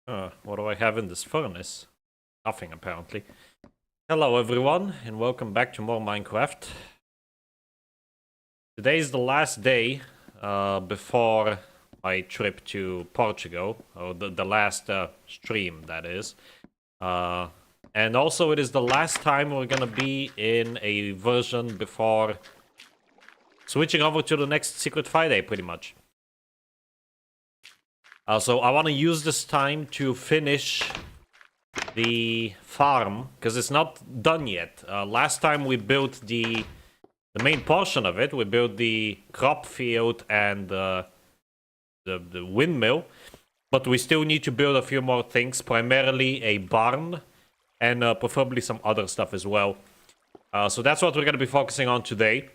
What do I have in this furnace? Nothing, apparently. Hello, everyone, and welcome back to more Minecraft. Today is the last day before my trip to Portugal, or the last stream, that is. And also, it is the last time we're gonna be in a version before switching over to the next Secret Friday, pretty much. So I want to use this time to finish the farm, because it's not done yet. Last time we built the main portion of it. We built the crop field and the windmill, but we still need to build a few more things, primarily a barn and preferably some other stuff as well. So that's what we're going to be focusing on today.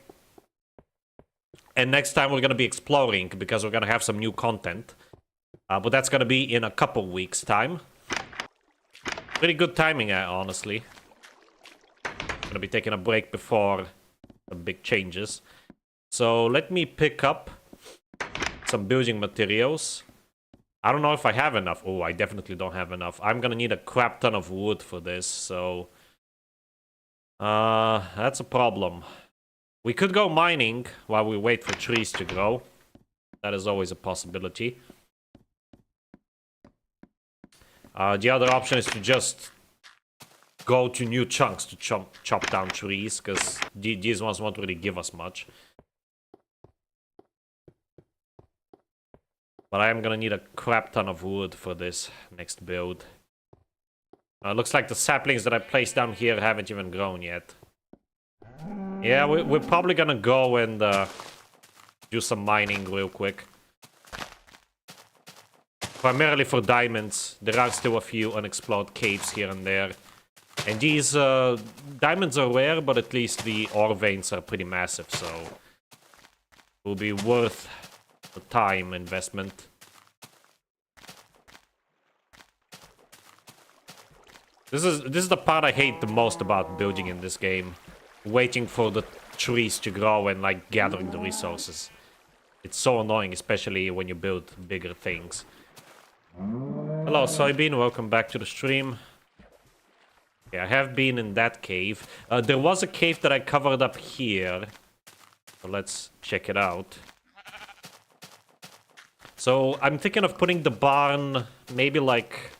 And next time we're going to be exploring, because we're going to have some new content. But that's going to be in a couple weeks' time. Pretty good timing, honestly. Gonna be taking a break before the big changes. So let me pick up some building materials. I don't know if I have enough. Oh, I definitely don't have enough. I'm gonna need a crap ton of wood for this, so... that's a problem. We could go mining while we wait for trees to grow. That is always a possibility. The other option is to just go to new chunks to chop down trees, because these ones won't really give us much. But I am gonna need a crap ton of wood for this next build. Looks like the saplings that I placed down here haven't even grown yet. Yeah, we're probably gonna go and do some mining real quick. Primarily for diamonds. There are still a few unexplored caves here and there. And these diamonds are rare, but at least the ore veins are pretty massive, so it will be worth the time investment. This is the part I hate the most about building in this game. Waiting for the trees to grow and like gathering the resources. It's so annoying, especially when you build bigger things. Hello, Soybean. Welcome back to the stream. Yeah, I have been in that cave. There was a cave that I covered up here. So let's check it out. So I'm thinking of putting the barn maybe like...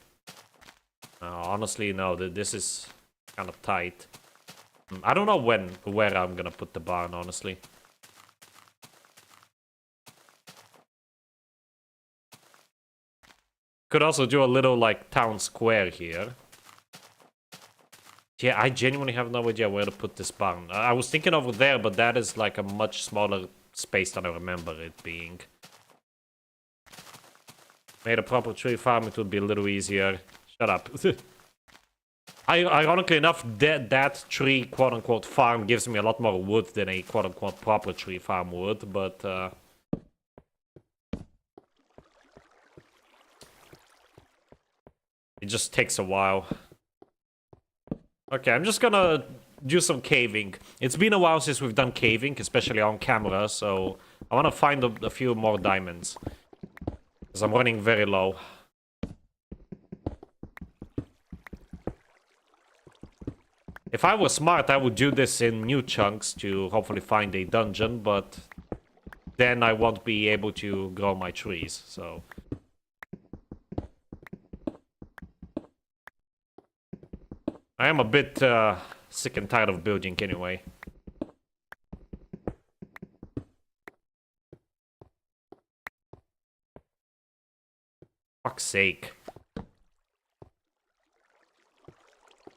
honestly, no, this is kind of tight. I don't know where I'm gonna put the barn, honestly. Could also do a little, like, town square here. Yeah, I genuinely have no idea where to put this barn. I was thinking over there, but that is, like, a much smaller space than I remember it being. Made a proper tree farm, it would be a little easier. Shut up. Ironically enough, that tree, quote-unquote, farm gives me a lot more wood than a, quote-unquote, proper tree farm would, but, it just takes a while. Okay, I'm just gonna do some caving. It's been a while since we've done caving, especially on camera, so I want to find a few more diamonds. Because I'm running very low. If I was smart, I would do this in new chunks to hopefully find a dungeon, but then I won't be able to grow my trees, so... I am a bit sick and tired of building anyway. Fuck's sake.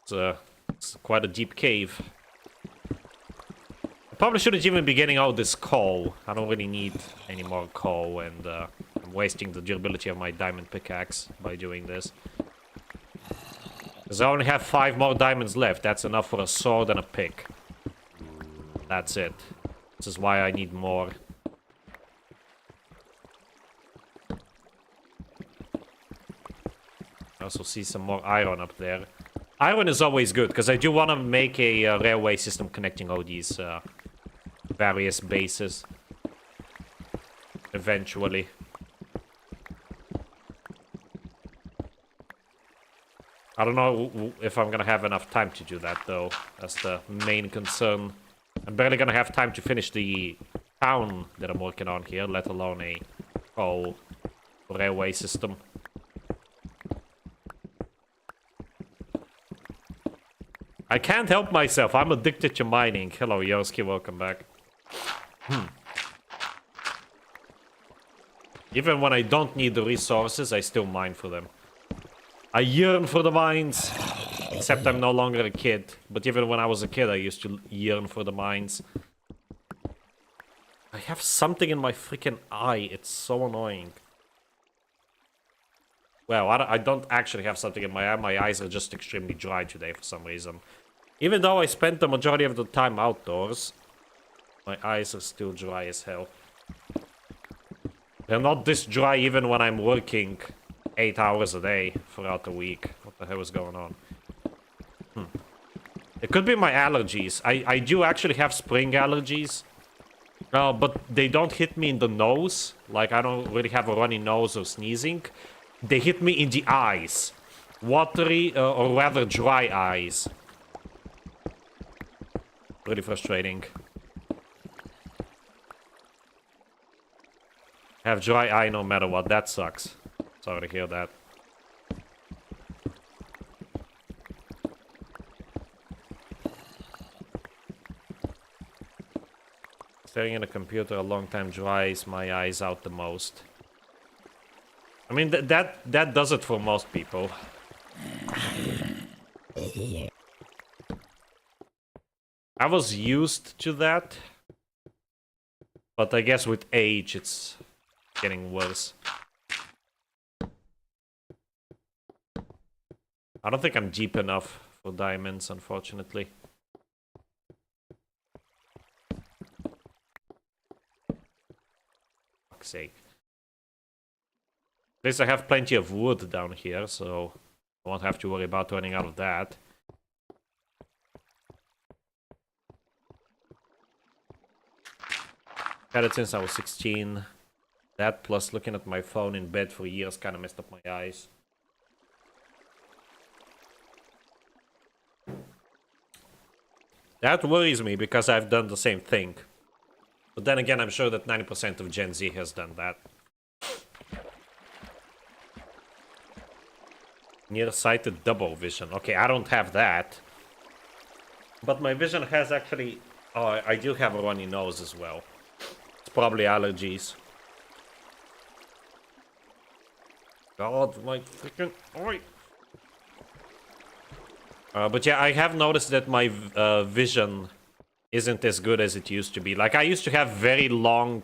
It's quite a deep cave. I probably shouldn't even be getting out this coal. I don't really need any more coal, and I'm wasting the durability of my diamond pickaxe by doing this. Because I only have 5 more diamonds left. That's enough for a sword and a pick. That's it. This is why I need more. I also see some more iron up there. Iron is always good, because I do want to make a railway system connecting all these various bases. Eventually. I don't know if I'm gonna have enough time to do that, though. That's the main concern. I'm barely gonna have time to finish the town that I'm working on here, let alone a whole railway system. I can't help myself. I'm addicted to mining. Hello, Yoski. Welcome back. Even when I don't need the resources, I still mine for them. I yearn for the mines. Except I'm no longer a kid. But even when I was a kid, I used to yearn for the mines. I have something in my freaking eye. It's so annoying. Well, I don't actually have something in my eye. My eyes are just extremely dry today for some reason. Even though I spent the majority of the time outdoors, my eyes are still dry as hell. They're not this dry even when I'm working 8 hours a day throughout the week. What the hell is going on? It could be my allergies. I do actually have spring allergies. But they don't hit me in the nose. Like, I don't really have a runny nose or sneezing. They hit me in the eyes. Watery, or rather dry eyes. Pretty frustrating. Have dry eye no matter what. That sucks. Sorry to hear that. Staring at a computer a long time dries my eyes out the most. I mean, that does it for most people. I was used to that. But I guess with age, it's getting worse. I don't think I'm deep enough for diamonds, unfortunately. Fuck's sake. At least I have plenty of wood down here, so I won't have to worry about running out of that. Had it since I was 16. That plus looking at my phone in bed for years kind of messed up my eyes. That worries me because I've done the same thing. But then again, I'm sure that 90% of Gen Z has done that. Nearsighted double vision. Okay, I don't have that. But my vision has actually... Oh, I do have a runny nose as well. It's probably allergies. God, my freaking... Oi! But yeah, I have noticed that my vision isn't as good as it used to be. Like, I used to have very long...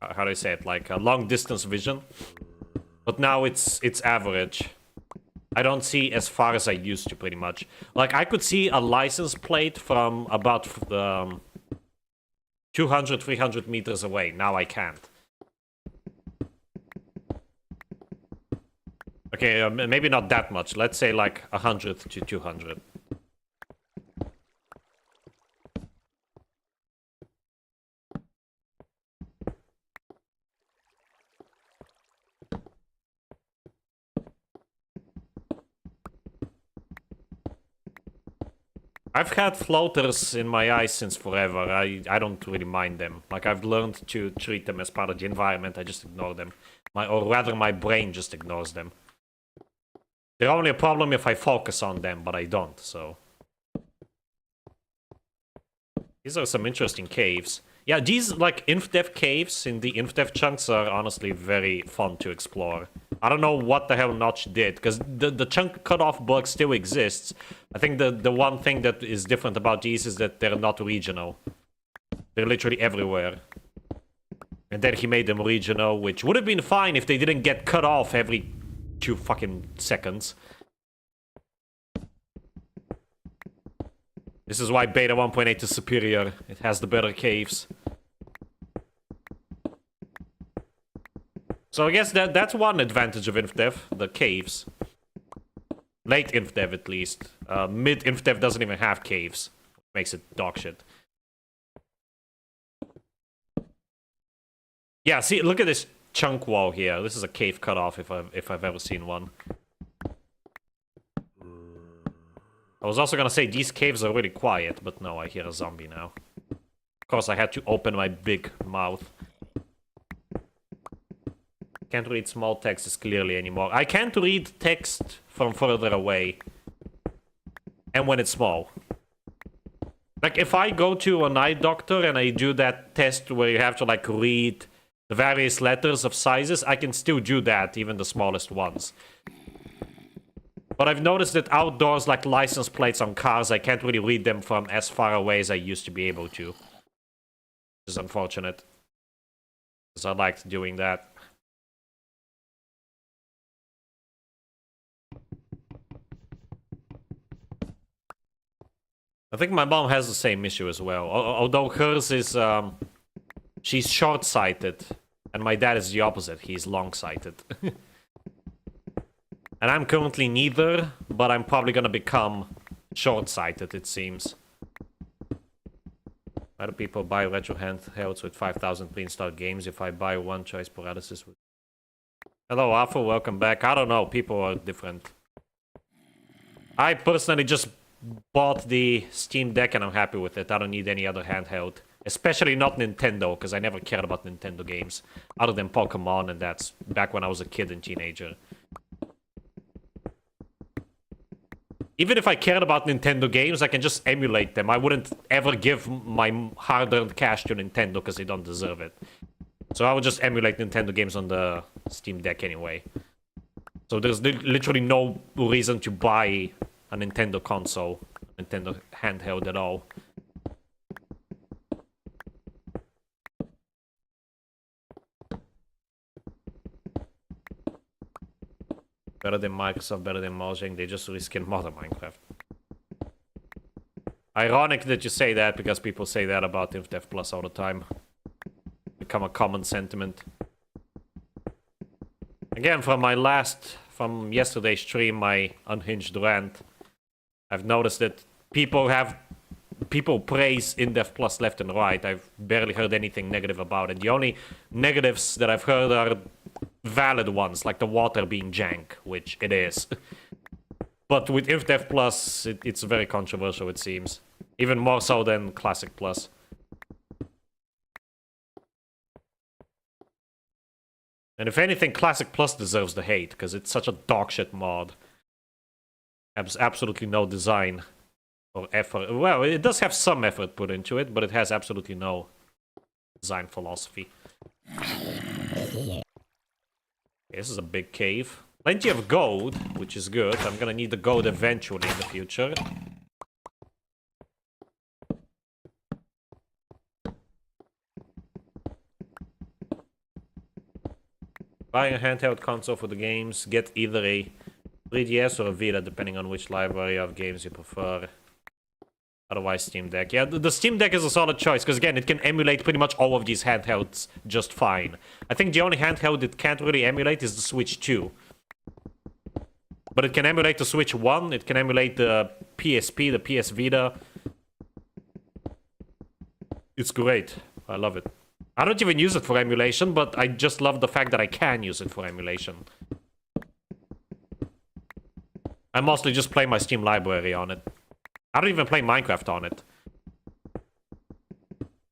how do I say it? Like, a long distance vision. But now it's average. I don't see as far as I used to, pretty much. Like, I could see a license plate from about 200, 300 meters away. Now I can't. Okay, maybe not that much. Let's say like 100 to 200. I've had floaters in my eyes since forever. I don't really mind them. Like, I've learned to treat them as part of the environment. I just ignore them. Or rather, my brain just ignores them. They're only a problem if I focus on them, but I don't, so... These are some interesting caves. Yeah, these, like, InfDev caves in the InfDev chunks are honestly very fun to explore. I don't know what the hell Notch did, because the chunk cutoff bug still exists. I think the one thing that is different about these is that they're not regional. They're literally everywhere. And then he made them regional, which would have been fine if they didn't get cut off every 2 fucking seconds. This is why Beta 1.8 is superior. It has the better caves. So I guess that's one advantage of InfDev, the caves. Late InfDev, at least. Mid InfDev doesn't even have caves. Makes it dog shit. Yeah, see, look at this chunk wall here. This is a cave cutoff if I've ever seen one. I was also gonna say these caves are really quiet, but no, I hear a zombie now. Of course, I had to open my big mouth. Can't read small text as clearly anymore. I can't read text from further away. And when it's small. Like, if I go to an eye doctor and I do that test where you have to, like, read the various letters of sizes, I can still do that, even the smallest ones. But I've noticed that outdoors, like license plates on cars, I can't really read them from as far away as I used to be able to. Which is unfortunate. Because I liked doing that. I think my mom has the same issue as well. Although hers is, she's short-sighted. And my dad is the opposite. He's long-sighted. And I'm currently neither, but I'm probably gonna become short-sighted, it seems. Why do people buy retro handhelds with 5,000 pre-installed games if I buy one choice paralysis? Hello, Arthur, welcome back. I don't know, people are different. I personally just bought the Steam Deck and I'm happy with it. I don't need any other handheld. Especially not Nintendo, because I never cared about Nintendo games. Other than Pokemon, and that's back when I was a kid and teenager. Even if I cared about Nintendo games, I can just emulate them. I wouldn't ever give my hard-earned cash to Nintendo because they don't deserve it. So I would just emulate Nintendo games on the Steam Deck anyway. So there's literally no reason to buy a Nintendo console, Nintendo handheld at all. Better than Microsoft, better than Mojang, they just reskin modern Minecraft. Ironic that you say that, because people say that about InfDev Plus all the time. Become a common sentiment. Again, from yesterday's stream, my unhinged rant, I've noticed that people praise InDev Plus left and right. I've barely heard anything negative about it. The only negatives that I've heard are valid ones, like the water being jank, which it is. But with InfDev Plus, it's very controversial, it seems. Even more so than Classic Plus. And if anything, Classic Plus deserves the hate, because it's such a dogshit mod. Has absolutely no design or effort. Well, it does have some effort put into it, but it has absolutely no design philosophy. This is a big cave. Plenty of gold, which is good. I'm gonna need the gold eventually in the future. Buying a handheld console for the games. Get either a 3DS or a Vita, depending on which library of games you prefer. Otherwise, Steam Deck. Yeah, the Steam Deck is a solid choice, because again, it can emulate pretty much all of these handhelds just fine. I think the only handheld it can't really emulate is the Switch 2. But it can emulate the Switch 1, it can emulate the PSP, the PS Vita. It's great. I love it. I don't even use it for emulation, but I just love the fact that I can use it for emulation. I mostly just play my Steam library on it. I don't even play Minecraft on it.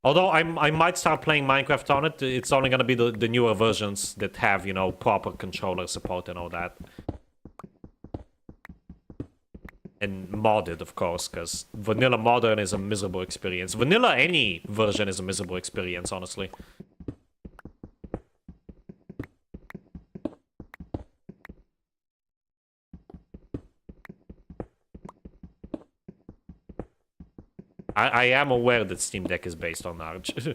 Although I might start playing Minecraft on it, it's only gonna be the newer versions that have, you know, proper controller support and all that. And modded, of course, because vanilla modern is a miserable experience. Vanilla any version is a miserable experience, honestly. I am aware that Steam Deck is based on Arch. You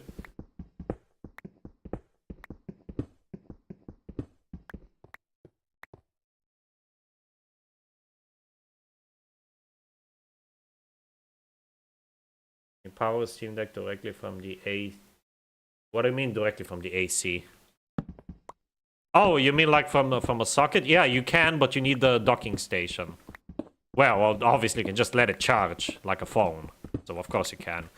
power Steam Deck directly from the A... What do you mean directly from the AC? Oh, you mean like from a socket? Yeah, you can, but you need the docking station. Well, obviously you can just let it charge like a phone. So of course you can.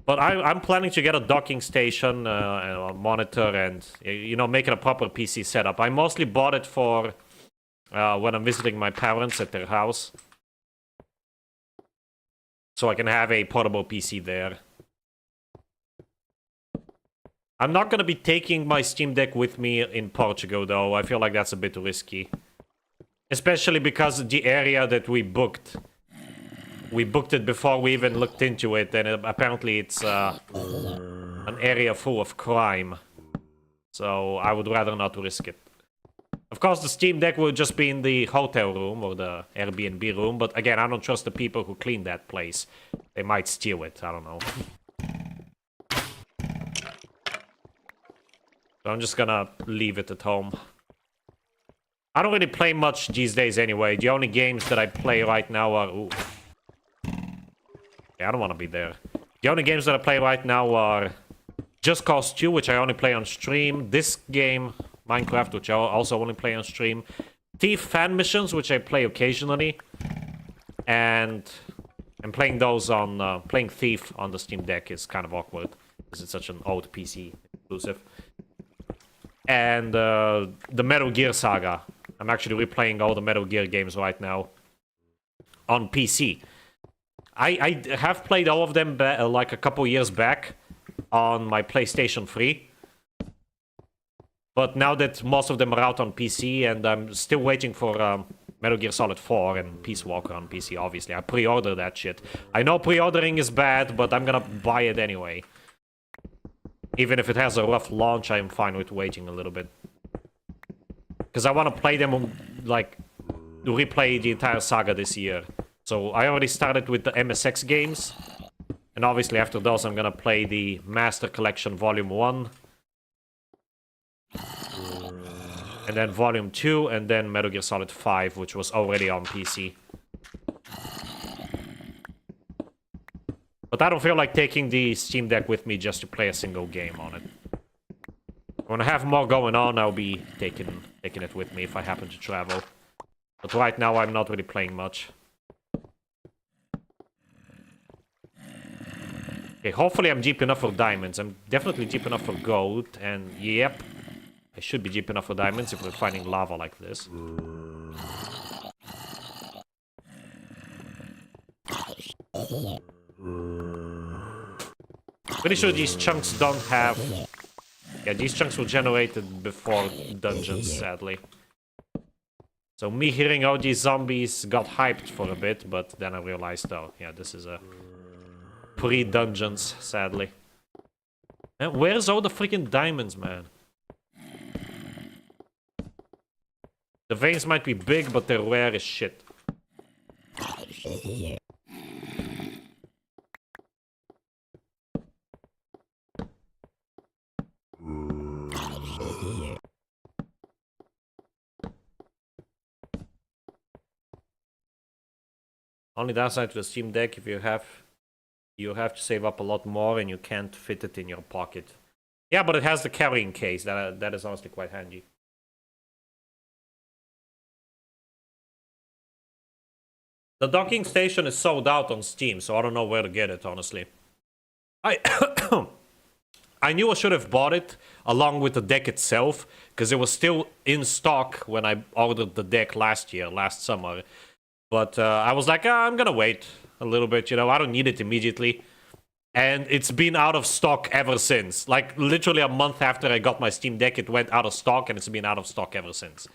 But I'm planning to get a docking station, a monitor, and, you know, make it a proper PC setup. I mostly bought it for when I'm visiting my parents at their house. so I can have a portable PC there. I'm not gonna be taking my Steam Deck with me in Portugal, though. I feel like that's a bit risky. Especially because the area that we booked it before we even looked into it, and apparently it's an area full of crime. So I would rather not risk it. Of course, the Steam Deck will just be in the hotel room or the Airbnb room, but again, I don't trust the people who clean that place. They might steal it, I don't know. So I'm just gonna leave it at home. I don't really play much these days anyway. The only games that I play right now are... Ooh. Yeah, I don't want to be there. The only games that I play right now are Just Cause 2, which I only play on stream. This game, Minecraft, which I also only play on stream. Thief fan missions, which I play occasionally. And playing those on... playing Thief on the Steam Deck is kind of awkward, because it's such an old PC exclusive. And the Metal Gear Saga. I'm actually replaying all the Metal Gear games right now on PC. I have played all of them like a couple years back on my PlayStation 3. But now that most of them are out on PC, and I'm still waiting for Metal Gear Solid 4 and Peace Walker on PC, obviously. I pre-ordered that shit. I know pre-ordering is bad, but I'm gonna buy it anyway. Even if it has a rough launch, I'm fine with waiting a little bit. Because I want to play them, like, replay the entire saga this year. So I already started with the MSX games. And obviously after those I'm gonna play the Master Collection Volume 1. And then Volume 2, and then Metal Gear Solid 5, which was already on PC. But I don't feel like taking the Steam Deck with me just to play a single game on it. When I have more going on, I'll be taking it with me if I happen to travel. But right now, I'm not really playing much. Okay, hopefully I'm deep enough for diamonds. I'm definitely deep enough for gold, and yep, I should be deep enough for diamonds if we're finding lava like this. Pretty sure these chunks don't have... Yeah, these chunks were generated before dungeons, sadly. So me hearing all these zombies got hyped for a bit, but then I realized, oh, yeah, this is a pre-dungeons, sadly. And where's all the freaking diamonds, man? The veins might be big, but they're rare as shit. Only downside to the Steam Deck, if you have to save up a lot more and you can't fit it in your pocket. Yeah, but it has the carrying case. That is honestly quite handy. The docking station is sold out on Steam, so I don't know where to get it, honestly. I knew I should have bought it along with the deck itself, because it was still in stock when I ordered the deck last summer. But I was like, I'm gonna wait a little bit, you know, I don't need it immediately. And it's been out of stock ever since. Like, literally a month after I got my Steam Deck, it went out of stock, and it's been out of stock ever since.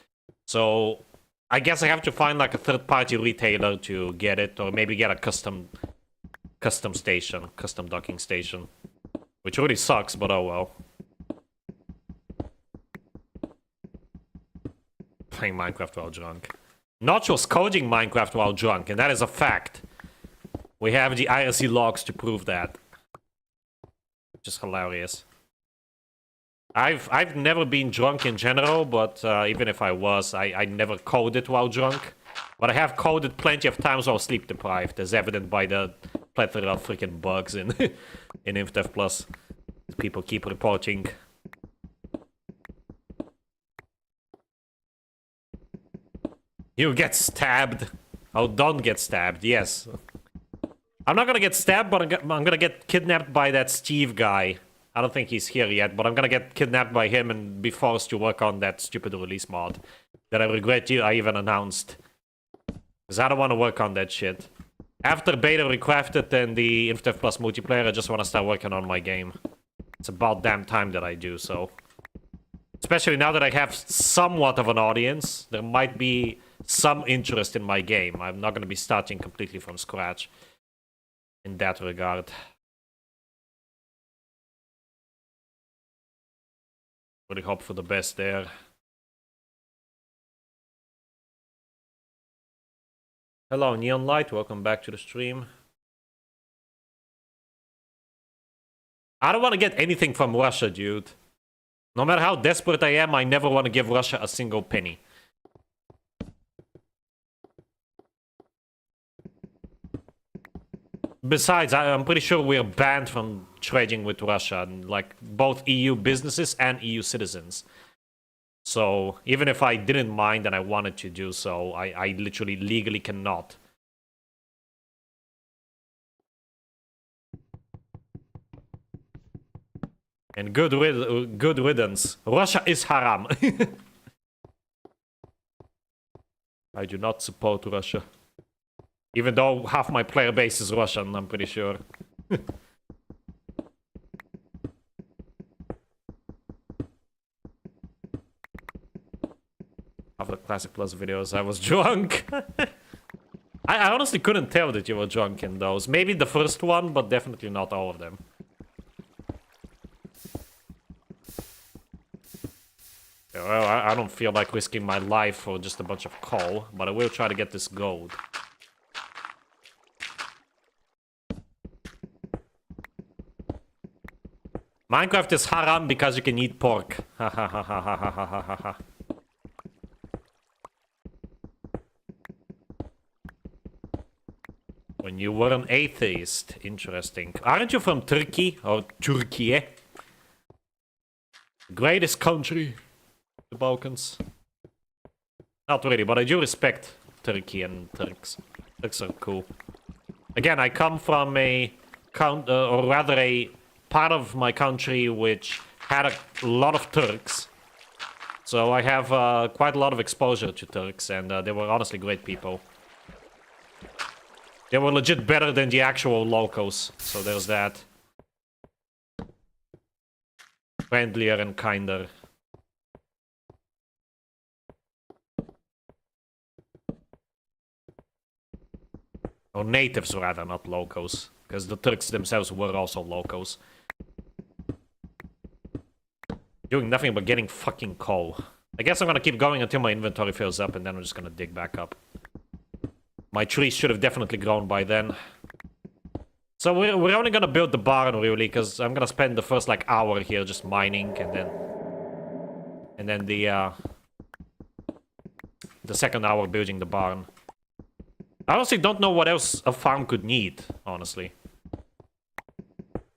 So, I guess I have to find, like, a third-party retailer to get it, or maybe get a custom docking station. Which really sucks, but oh well. Playing Minecraft while drunk. Notch was coding Minecraft while drunk, and that is a fact. We have the IRC logs to prove that. Which is hilarious. I've never been drunk in general, but even if I was, I never coded while drunk. But I have coded plenty of times while sleep deprived, as evident by the plethora of freaking bugs in in InfDev Plus. People keep reporting. You get stabbed. Oh, don't get stabbed, yes. I'm not gonna get stabbed, but I'm gonna get kidnapped by that Steve guy. I don't think he's here yet, but I'm gonna get kidnapped by him and be forced to work on that stupid release mod that I regret I even announced. Because I don't want to work on that shit. After Beta Recrafted and the Infinite Plus multiplayer, I just want to start working on my game. It's about damn time that I do so. Especially now that I have somewhat of an audience, there might be some interest in my game. I'm not going to be starting completely from scratch in that regard. Really hope for the best there. Hello, Neon Light. Welcome back to the stream. I don't want to get anything from Russia, dude. No matter how desperate I am, I never want to give Russia a single penny. Besides, I'm pretty sure we're banned from trading with Russia, like both EU businesses and EU citizens. So even if I didn't mind and I wanted to do so, I literally legally cannot. And good riddance. Russia is haram. I do not support Russia. Even though half my player base is Russian, I'm pretty sure. After Classic Plus videos, I was drunk. I honestly couldn't tell that you were drunk in those. Maybe the first one, but definitely not all of them. Well, I don't feel like risking my life for just a bunch of coal, but I will try to get this gold. Minecraft is haram because you can eat pork. Ha ha ha ha ha ha ha ha ha. When you were an atheist. Interesting. Aren't you from Turkey? Or Turkey? Greatest country. The Balkans. Not really, but I do respect Turkey and Turks. Turks are cool. Again, I come from a or rather a part of my country which had a lot of Turks. So I have quite a lot of exposure to Turks, and they were honestly great people. They were legit better than the actual locals, so there's that. Friendlier and kinder. Or natives, rather, not locals. Because the Turks themselves were also locals. Doing nothing but getting fucking coal. I guess I'm gonna keep going until my inventory fills up, and then I'm just gonna dig back up. My trees should have definitely grown by then. So we're only gonna build the barn, really, because I'm gonna spend the first, like, hour here just mining, and then... And then the second hour building the barn. I honestly don't know what else a farm could need, honestly.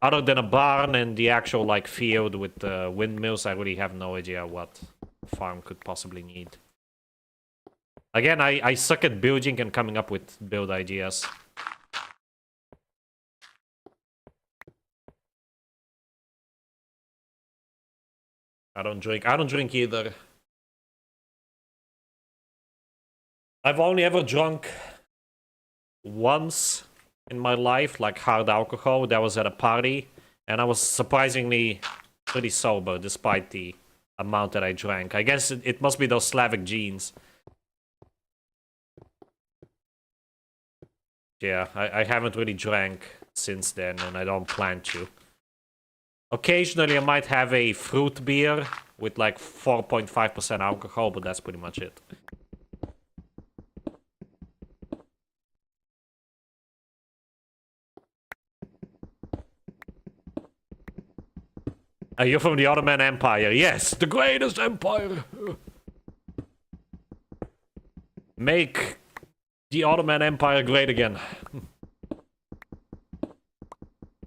Other than a barn and the actual, like, field with windmills, I really have no idea what a farm could possibly need. Again, I suck at building and coming up with build ideas. I don't drink either. I've only ever drunk once in my life, like hard alcohol. That was at a party, and I was surprisingly pretty sober despite the amount that I drank. I guess it must be those Slavic genes. Yeah, I haven't really drank since then, and I don't plan to. Occasionally I might have a fruit beer with like 4.5% alcohol, but that's pretty much it. You're from the Ottoman Empire. Yes, the greatest empire. Make the Ottoman Empire great again.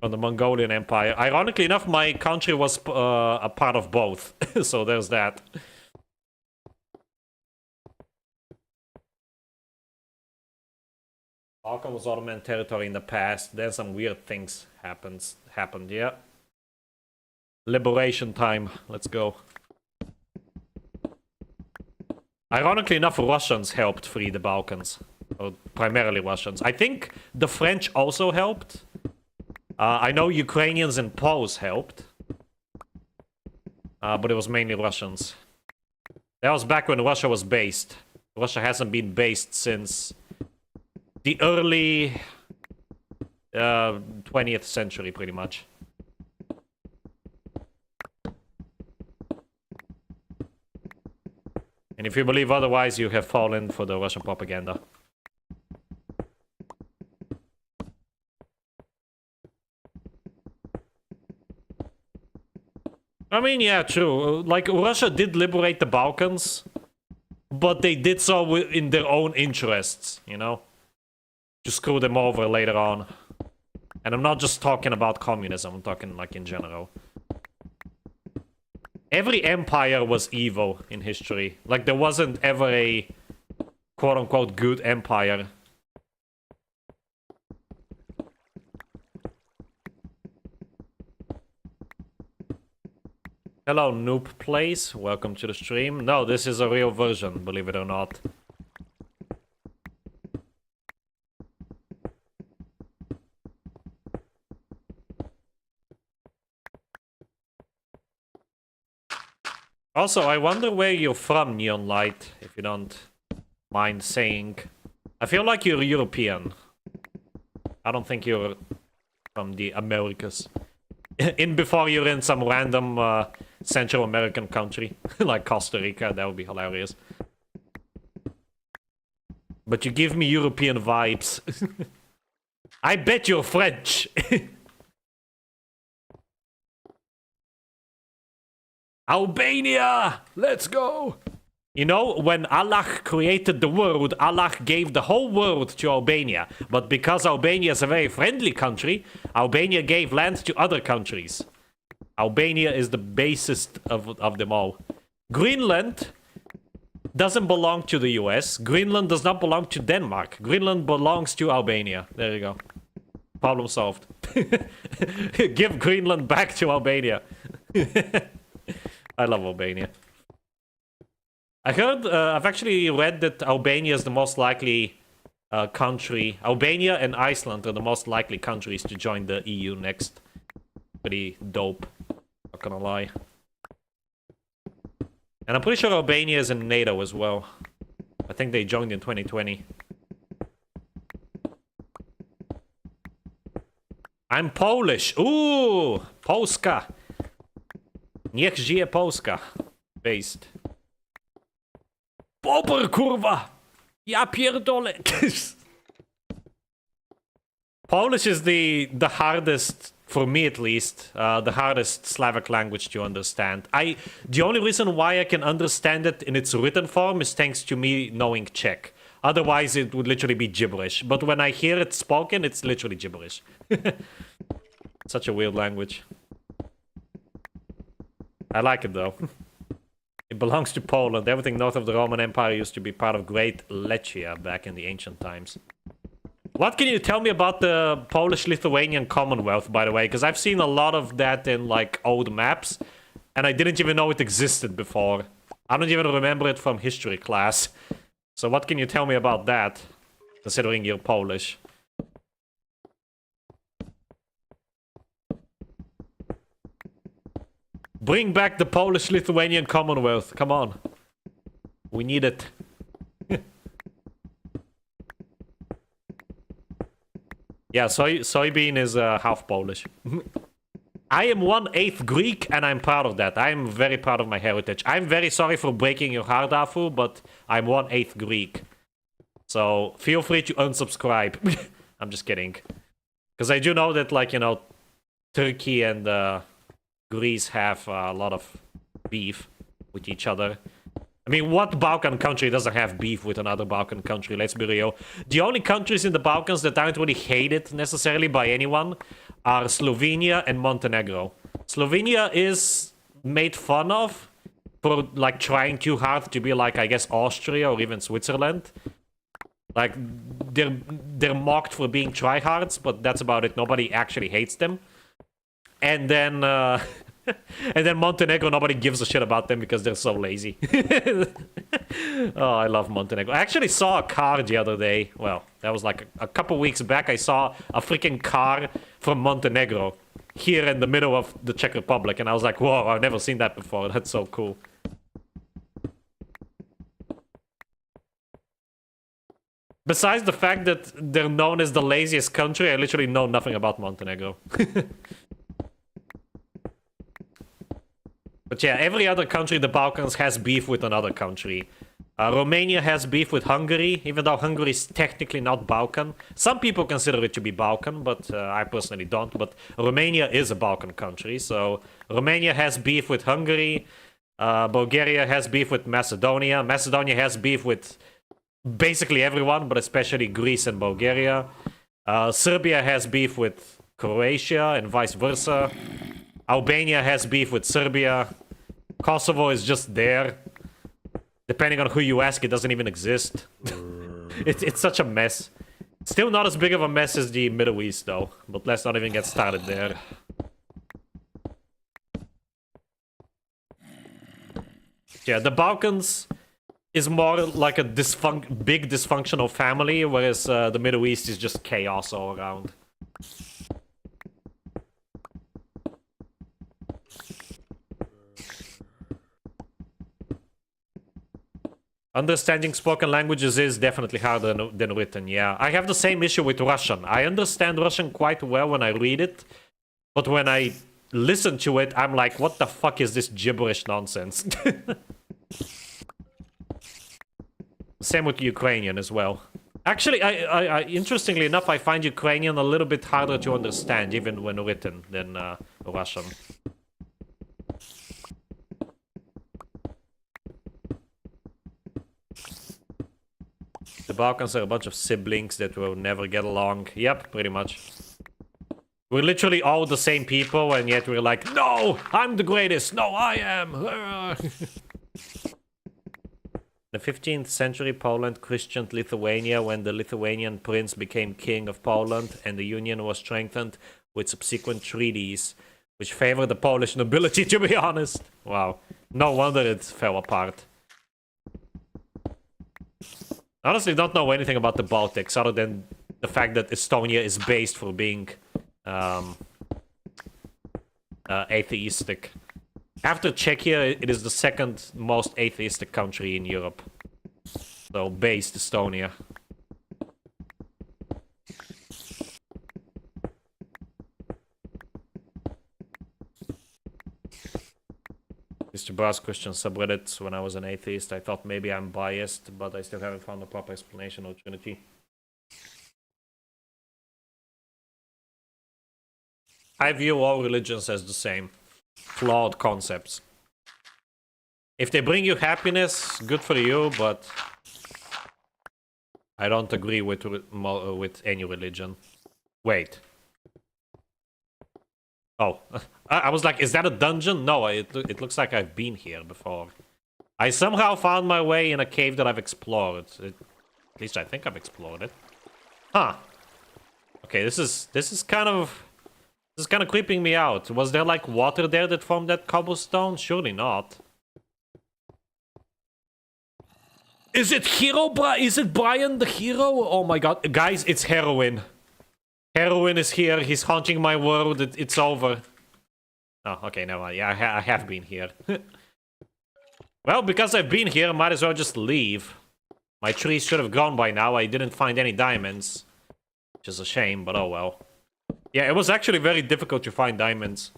Or the Mongolian Empire. Ironically enough, my country was a part of both. So there's that. Balkan was Ottoman territory in the past. Then some weird things happened, yeah. Liberation time. Let's go. Ironically enough, Russians helped free the Balkans. Or primarily Russians. I think the French also helped. I know Ukrainians and Poles helped. But it was mainly Russians. That was back when Russia was based. Russia hasn't been based since the early 20th century, pretty much. And if you believe otherwise, you have fallen for the Russian propaganda. I mean, yeah, true. Like, Russia did liberate the Balkans, but they did so in their own interests, you know? To screw them over later on. And I'm not just talking about communism, I'm talking, like, in general. Every empire was evil in history. Like, there wasn't ever a quote-unquote good empire. Hello, Noob Plays. Welcome to the stream. No, this is a real version, believe it or not. Also, I wonder where you're from, Neon Light, if you don't mind saying. I feel like you're European. I don't think you're from the Americas. Before you're in some random Central American country, like Costa Rica, that would be hilarious. But you give me European vibes. I bet you're French. Albania! Let's go! You know, when Allah created the world, Allah gave the whole world to Albania. But because Albania is a very friendly country, Albania gave land to other countries. Albania is the basest of them all. Greenland doesn't belong to the US. Greenland does not belong to Denmark. Greenland belongs to Albania. There you go. Problem solved. Give Greenland back to Albania. I love Albania. I heard, I've actually read that Albania is the most likely country. Albania and Iceland are the most likely countries to join the EU next. Pretty dope, not gonna lie. And I'm pretty sure Albania is in NATO as well. I think they joined in 2020. I'm Polish. Ooh, Polska. Niech żyje Polska. Based. Bober, kurwa! Ja pierdolę! Polish is the hardest, for me at least, the hardest Slavic language to understand. The only reason why I can understand it in its written form is thanks to me knowing Czech. Otherwise, it would literally be gibberish. But when I hear it spoken, it's literally gibberish. Such a weird language. I like it though. It belongs to Poland. Everything north of the Roman Empire used to be part of Great Lechia back in the ancient times. What can you tell me about the Polish-Lithuanian Commonwealth, by the way? Because I've seen a lot of that in, like, old maps, and I didn't even know it existed before. I don't even remember it from history class. So what can you tell me about that, considering you're Polish? Bring back the Polish-Lithuanian Commonwealth. Come on. We need it. Yeah, soybean is half Polish. I am 1/8 Greek, and I'm proud of that. I'm very proud of my heritage. I'm very sorry for breaking your heart, Afu, but I'm 1/8 Greek. So feel free to unsubscribe. I'm just kidding. Because I do know that, like, you know, Turkey and Greece have a lot of beef with each other. I mean, what Balkan country doesn't have beef with another Balkan country? Let's be real. The only countries in the Balkans that aren't really hated necessarily by anyone are Slovenia and Montenegro. Slovenia is made fun of for, like, trying too hard to be like, I guess, Austria or even Switzerland. Like, they're mocked for being tryhards, but that's about it. Nobody actually hates them. And then, and then Montenegro, nobody gives a shit about them because they're so lazy. Oh, I love Montenegro. I actually saw a car the other day. Well, that was like a couple weeks back. I saw a freaking car from Montenegro here in the middle of the Czech Republic, and I was like, whoa, I've never seen that before. That's so cool. Besides the fact that they're known as the laziest country, I literally know nothing about Montenegro. But yeah, every other country in the Balkans has beef with another country. Romania has beef with Hungary, even though Hungary is technically not Balkan. Some people consider it to be Balkan, but I personally don't. But Romania is a Balkan country, so Romania has beef with Hungary. Bulgaria has beef with Macedonia. Macedonia has beef with basically everyone, but especially Greece and Bulgaria. Serbia has beef with Croatia and vice versa. Albania has beef with Serbia. Kosovo is just there. Depending on who you ask, it doesn't even exist. It's such a mess. Still not as big of a mess as the Middle East, though. But let's not even get started there. Yeah, the Balkans is more like a big dysfunctional family, whereas the Middle East is just chaos all around. Understanding spoken languages is definitely harder than written, yeah. I have the same issue with Russian. I understand Russian quite well when I read it, but when I listen to it, I'm like, what the fuck is this gibberish nonsense? Same with Ukrainian as well. Actually, I interestingly enough, I find Ukrainian a little bit harder to understand, even when written, than Russian. The Balkans are a bunch of siblings that will never get along. Yep, pretty much. We're literally all the same people, and yet we're like, no, I'm the greatest. No, I am. The 15th century, Poland Christianed Lithuania when the Lithuanian prince became king of Poland, and the union was strengthened with subsequent treaties, which favored the Polish nobility, to be honest. Wow. No wonder it fell apart. Honestly, don't know anything about the Baltics, other than the fact that Estonia is based for being atheistic. After Czechia, it is the second most atheistic country in Europe. So, based Estonia. Mr. Brass Christian subreddit. When I was an atheist, I thought maybe I'm biased, but I still haven't found a proper explanation of Trinity. I view all religions as the same. Flawed concepts. If they bring you happiness, good for you, but I don't agree with any religion. Wait. Oh, I was like, is that a dungeon? No, it looks like I've been here before. I somehow found my way in a cave that I've explored. At least I think I've explored it. Huh. Okay, this is kind of creeping me out. Was there like water there that formed that cobblestone? Surely not. Is it Is it Brian the hero? Oh my god. Guys, it's Heroin. Heroin is here. He's haunting my world. It's over. Oh, okay, never mind. Yeah, I have been here. Well, because I've been here, I might as well just leave. My trees should have grown by now. I didn't find any diamonds. Which is a shame, but oh well. Yeah, it was actually very difficult to find diamonds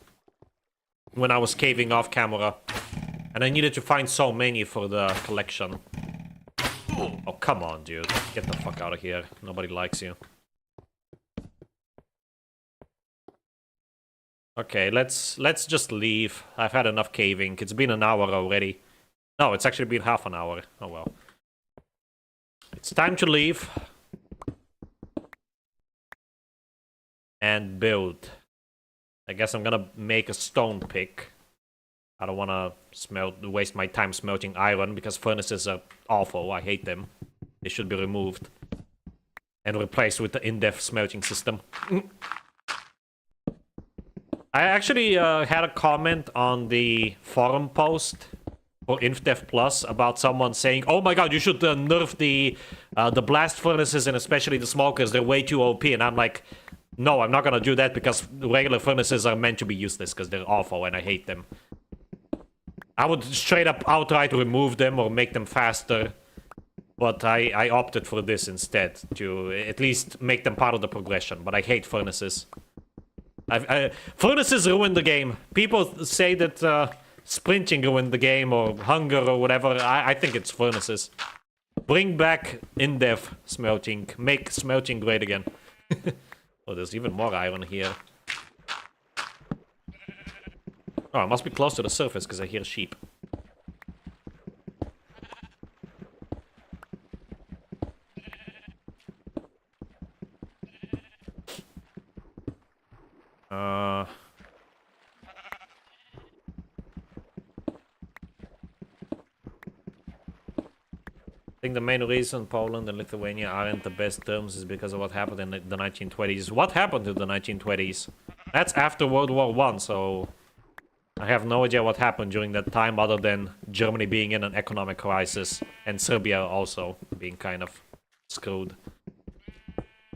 when I was caving off camera. And I needed to find so many for the collection. Oh, come on, dude. Get the fuck out of here. Nobody likes you. Okay, let's just leave. I've had enough caving. It's been an hour already. No, it's actually been half an hour. Oh well. It's time to leave. And build. I guess I'm gonna make a stone pick. I don't wanna waste my time smelting iron because furnaces are awful. I hate them. They should be removed. And replaced with the in-depth smelting system. I actually had a comment on the forum post for InfDev Plus about someone saying, "Oh my god, you should nerf the blast furnaces and especially the smokers. They're way too OP." And I'm like, no, I'm not gonna do that because regular furnaces are meant to be useless because they're awful and I hate them. I would straight up outright remove them or make them faster. But I opted for this instead, to at least make them part of the progression. But I hate furnaces. Furnaces ruin the game. People say that sprinting ruined the game, or hunger, or whatever. I think it's furnaces. Bring back in-dev smelting. Make smelting great again. Oh, there's even more iron here. Oh, I must be close to the surface, because I hear sheep. I think the main reason Poland and Lithuania aren't the best terms is because of what happened in the 1920s. What happened in the 1920s? That's after World War I, so I have no idea what happened during that time other than Germany being in an economic crisis and Serbia also being kind of screwed.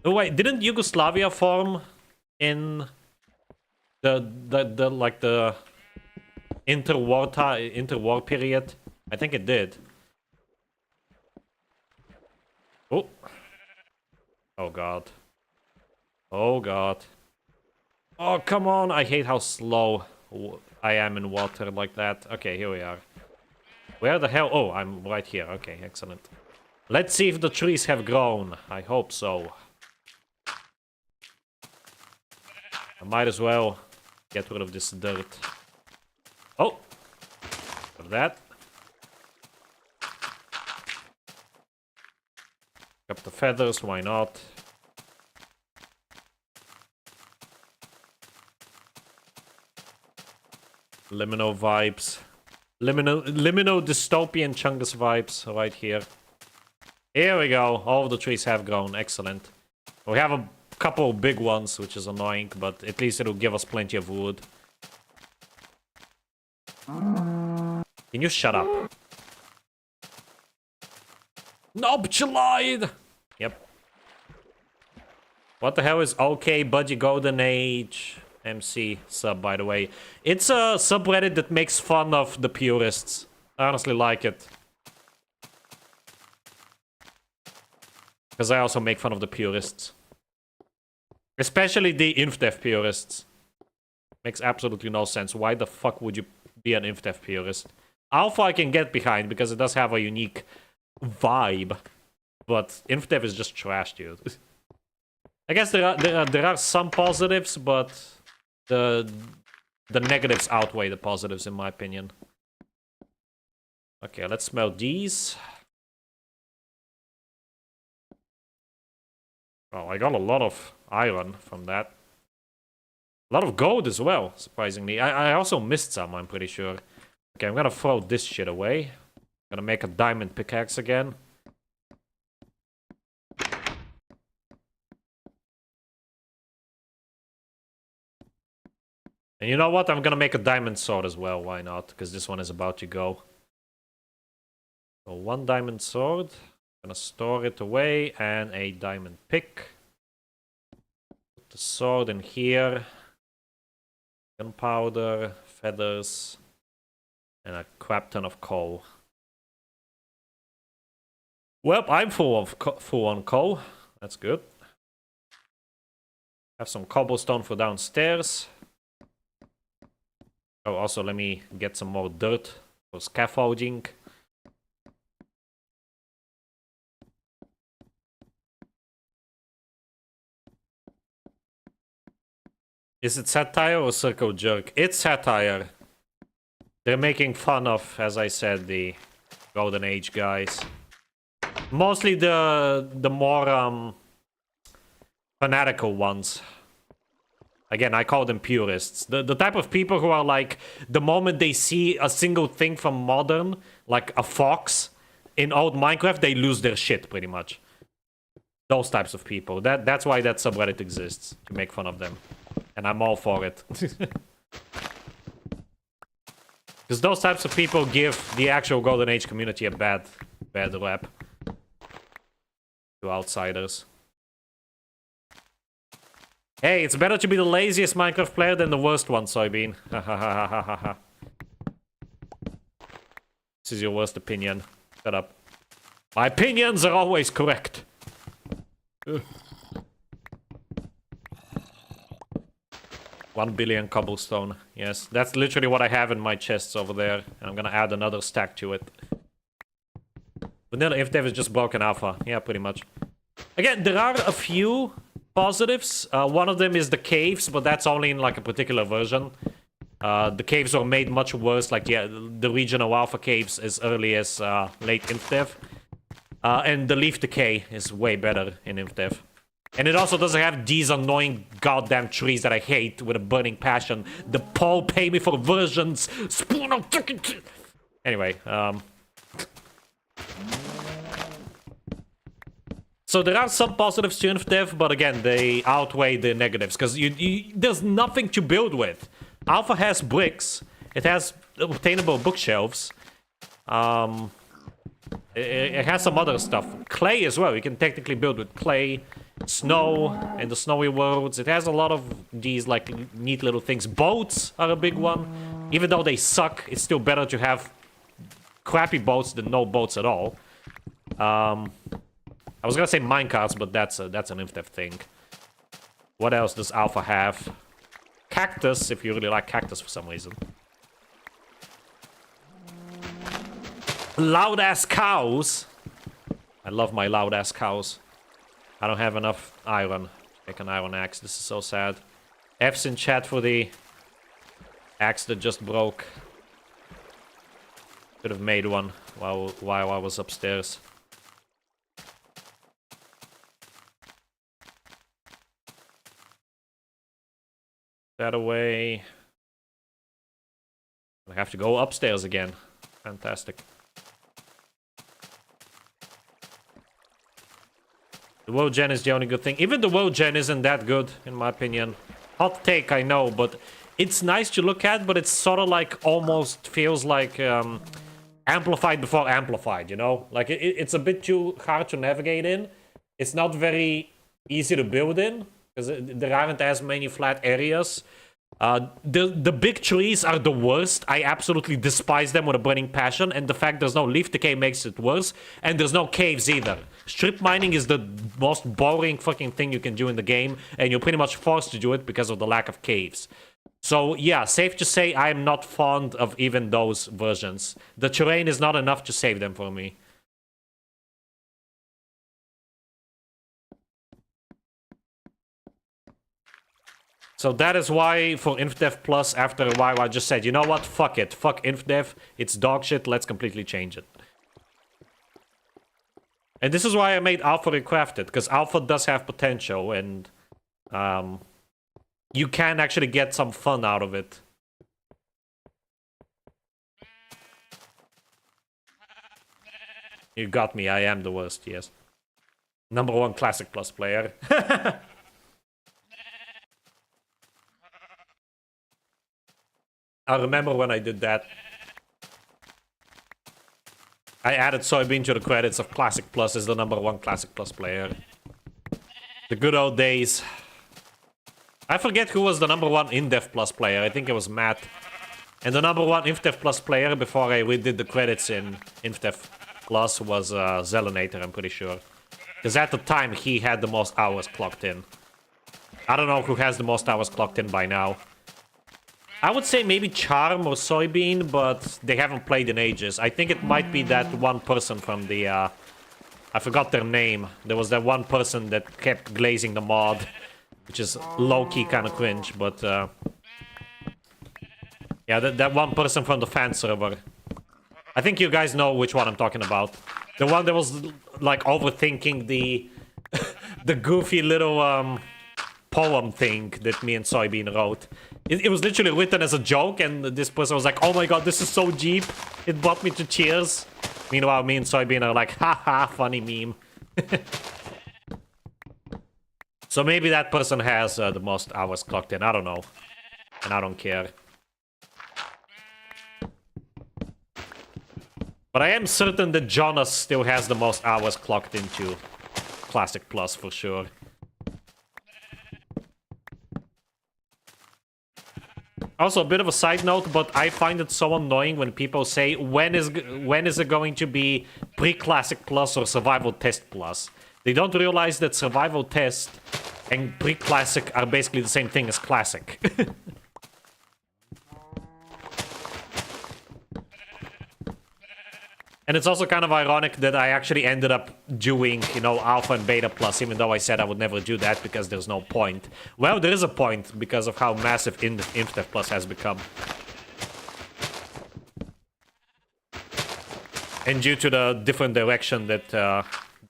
Oh wait, didn't Yugoslavia form in the interwar period? I think it did. Oh. Oh god. Oh god. Oh, come on. I hate how slow I am in water like that. Okay, here we are. Where the hell? Oh, I'm right here. Okay, excellent. Let's see if the trees have grown. I hope so. I might as well get rid of this dirt. Oh! For that. Up the feathers, why not? Limino vibes. Limino dystopian Chungus vibes right here. Here we go. All of the trees have grown. Excellent. We have a couple of big ones, which is annoying, but at least it'll give us plenty of wood. Can you shut up? Nobchilide! Yep. What the hell is OK Budgie Golden Age? MC sub, by the way. It's a subreddit that makes fun of the purists. I honestly like it. Because I also make fun of the purists. Especially the InfDev purists. Makes absolutely no sense. Why the fuck would you be an InfDev purist? Alpha I can get behind because it does have a unique vibe. But InfDev is just trash, dude. I guess there are some positives, but the negatives outweigh the positives in my opinion. Okay, let's smelt these. Oh, I got a lot of iron from that. A lot of gold as well, surprisingly. I also missed some, I'm pretty sure. Okay, I'm gonna throw this shit away. I'm gonna make a diamond pickaxe again. And you know what? I'm gonna make a diamond sword as well. Why not? Because this one is about to go. So one diamond sword. I'm gonna store it away. And a diamond pick. Put the sword in here. Gunpowder, feathers, and a crap ton of coal. Well, I'm full on coal. That's good. Have some cobblestone for downstairs. Oh, also let me get some more dirt for scaffolding. Is it satire or circle jerk? It's satire. They're making fun of, as I said, the Golden Age guys. Mostly the more fanatical ones. Again, I call them purists. The type of people who are like, the moment they see a single thing from modern, like a fox in old Minecraft, they lose their shit, pretty much. Those types of people. That's why that subreddit exists, to make fun of them. And I'm all for it. Because Because those types of people give the actual Golden Age community a bad rep to outsiders. Hey, it's better to be the laziest Minecraft player than the worst one, Soybean. This is your worst opinion. Shut up. My opinions are always correct. Ugh. 1 billion cobblestone. Yes, that's literally what I have in my chests over there. And I'm gonna add another stack to it. Vanilla InfDev is just broken alpha. Yeah, pretty much. Again, there are a few positives. One of them is the caves, but that's only in like a particular version. The caves were made much worse, like the regional alpha caves as early as late InfDev. And the leaf decay is way better in InfDev. And it also doesn't have these annoying goddamn trees that I hate with a burning passion. The Paul pay me for versions. Spoon of chicken. Anyway, so there are some positives to InfDev, but again, they outweigh the negatives because there's nothing to build with. Alpha has bricks. It has obtainable bookshelves. It has some other stuff. Clay as well. You can technically build with clay, snow, and the snowy worlds. It has a lot of these like neat little things. Boats are a big one. Even though they suck, it's still better to have crappy boats than no boats at all. I was gonna say minecarts, but that's an InfDev thing. What else does Alpha have? Cactus, if you really like cactus for some reason. Loud-ass cows. I love my loud-ass cows. I don't have enough iron. Make an iron axe. This is so sad. F's in chat for the axe that just broke. Could have made one while I was upstairs. That away. I have to go upstairs again. Fantastic. The world gen is the only good thing. Even the world gen isn't that good, in my opinion. Hot take, I know, but it's nice to look at, but it's sort of like almost feels like amplified before amplified, you know? Like it's a bit too hard to navigate in. It's not very easy to build in, because there aren't as many flat areas. The big trees are the worst. I absolutely despise them with a burning passion, and the fact there's no leaf decay makes it worse, and there's no caves either. Strip mining is the most boring fucking thing you can do in the game, and you're pretty much forced to do it because of the lack of caves. So yeah, safe to say I'm not fond of even those versions. The terrain is not enough to save them for me. So that is why for InfDev Plus, after a while I just said, you know what, fuck it. Fuck InfDev, it's dog shit, let's completely change it. And this is why I made Alpha Recrafted, because Alpha does have potential, and you can actually get some fun out of it. You got me, I am the worst, yes. #1 Classic Plus player. I remember when I did that. I added Soybean to the credits of Classic Plus as the #1 Classic Plus player. The good old days. I forget who was the #1 InDev Plus player. I think it was Matt. And the #1 InfDev Plus player before I redid the credits in InfDev Plus was Zelenator, I'm pretty sure. Because at the time he had the most hours clocked in. I don't know who has the most hours clocked in by now. I would say maybe Charm or Soybean, but they haven't played in ages. I think it might be that one person from the... I forgot their name. There was that one person that kept glazing the mod, which is low-key kind of cringe, but... yeah, that one person from the fan server. I think you guys know which one I'm talking about. The one that was, like, overthinking the... the goofy little, poem thing that me and Soybean wrote. It was literally written as a joke, and this person was like, oh my god, this is so deep. It brought me to tears. Meanwhile, me and Soybean are like, haha, funny meme. So maybe that person has the most hours clocked in. I don't know. And I don't care. But I am certain that Jonas still has the most hours clocked into Classic Plus for sure. Also, a bit of a side note, but I find it so annoying when people say, when is it going to be pre-Classic Plus or Survival Test Plus? They don't realize that Survival Test and pre-Classic are basically the same thing as Classic. And it's also kind of ironic that I actually ended up doing, you know, Alpha and Beta Plus, even though I said I would never do that because there's no point. Well, there is a point because of how massive InfDev Plus has become. And due to the different direction that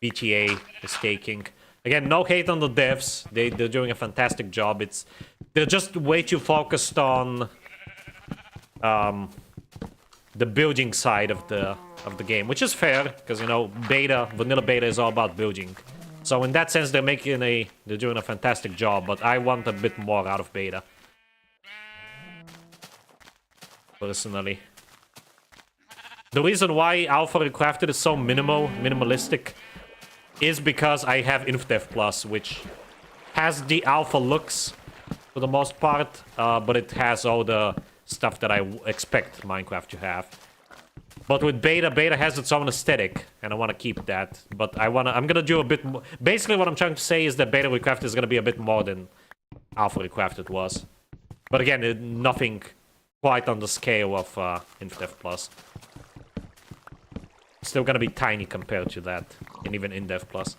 BTA is taking. Again, no hate on the devs. They're doing a fantastic job. They're just way too focused on the building side of the game, which is fair, because, you know, vanilla beta is all about building. So in that sense, they're doing a fantastic job, but I want a bit more out of beta. Personally. The reason why Alpha Recrafted is so minimalistic, is because I have InfDev Plus, which has the alpha looks for the most part, but it has all the stuff that I expect Minecraft to have. But with beta has its own aesthetic, and I want to keep that. But I'm gonna do a bit more. Basically, what I'm trying to say is that beta Recrafted is gonna be a bit more than Alpha Recrafted was. But again, nothing quite on the scale of InfDev Plus. Still gonna be tiny compared to that, and even InDev Plus.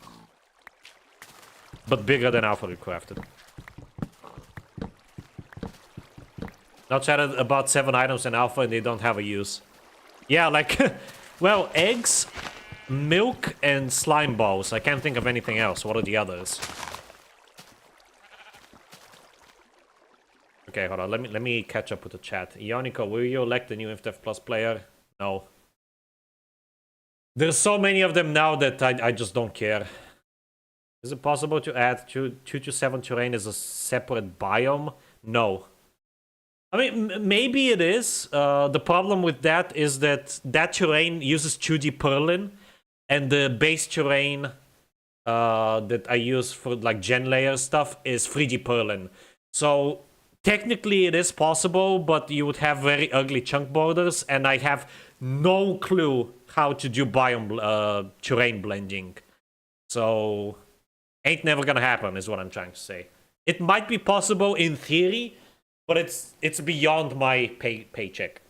But bigger than Alpha Recrafted. Now chatted about 7 items in Alpha and they don't have a use. Yeah, like, well, eggs, milk, and slime balls. I can't think of anything else. What are the others? Okay, hold on. Let me catch up with the chat. Ionico, will you elect the new InfDev Plus player? No. There's so many of them now that I just don't care. Is it possible to add 2 to 7 terrain as a separate biome? No. I mean, maybe it is. The problem with that is that terrain uses 2D Purlin, and the base terrain that I use for like gen layer stuff is 3D Purlin. So technically it is possible, but you would have very ugly chunk borders, and I have no clue how to do biome terrain blending. So ain't never gonna happen is what I'm trying to say. It might be possible in theory, but it's beyond my paycheck,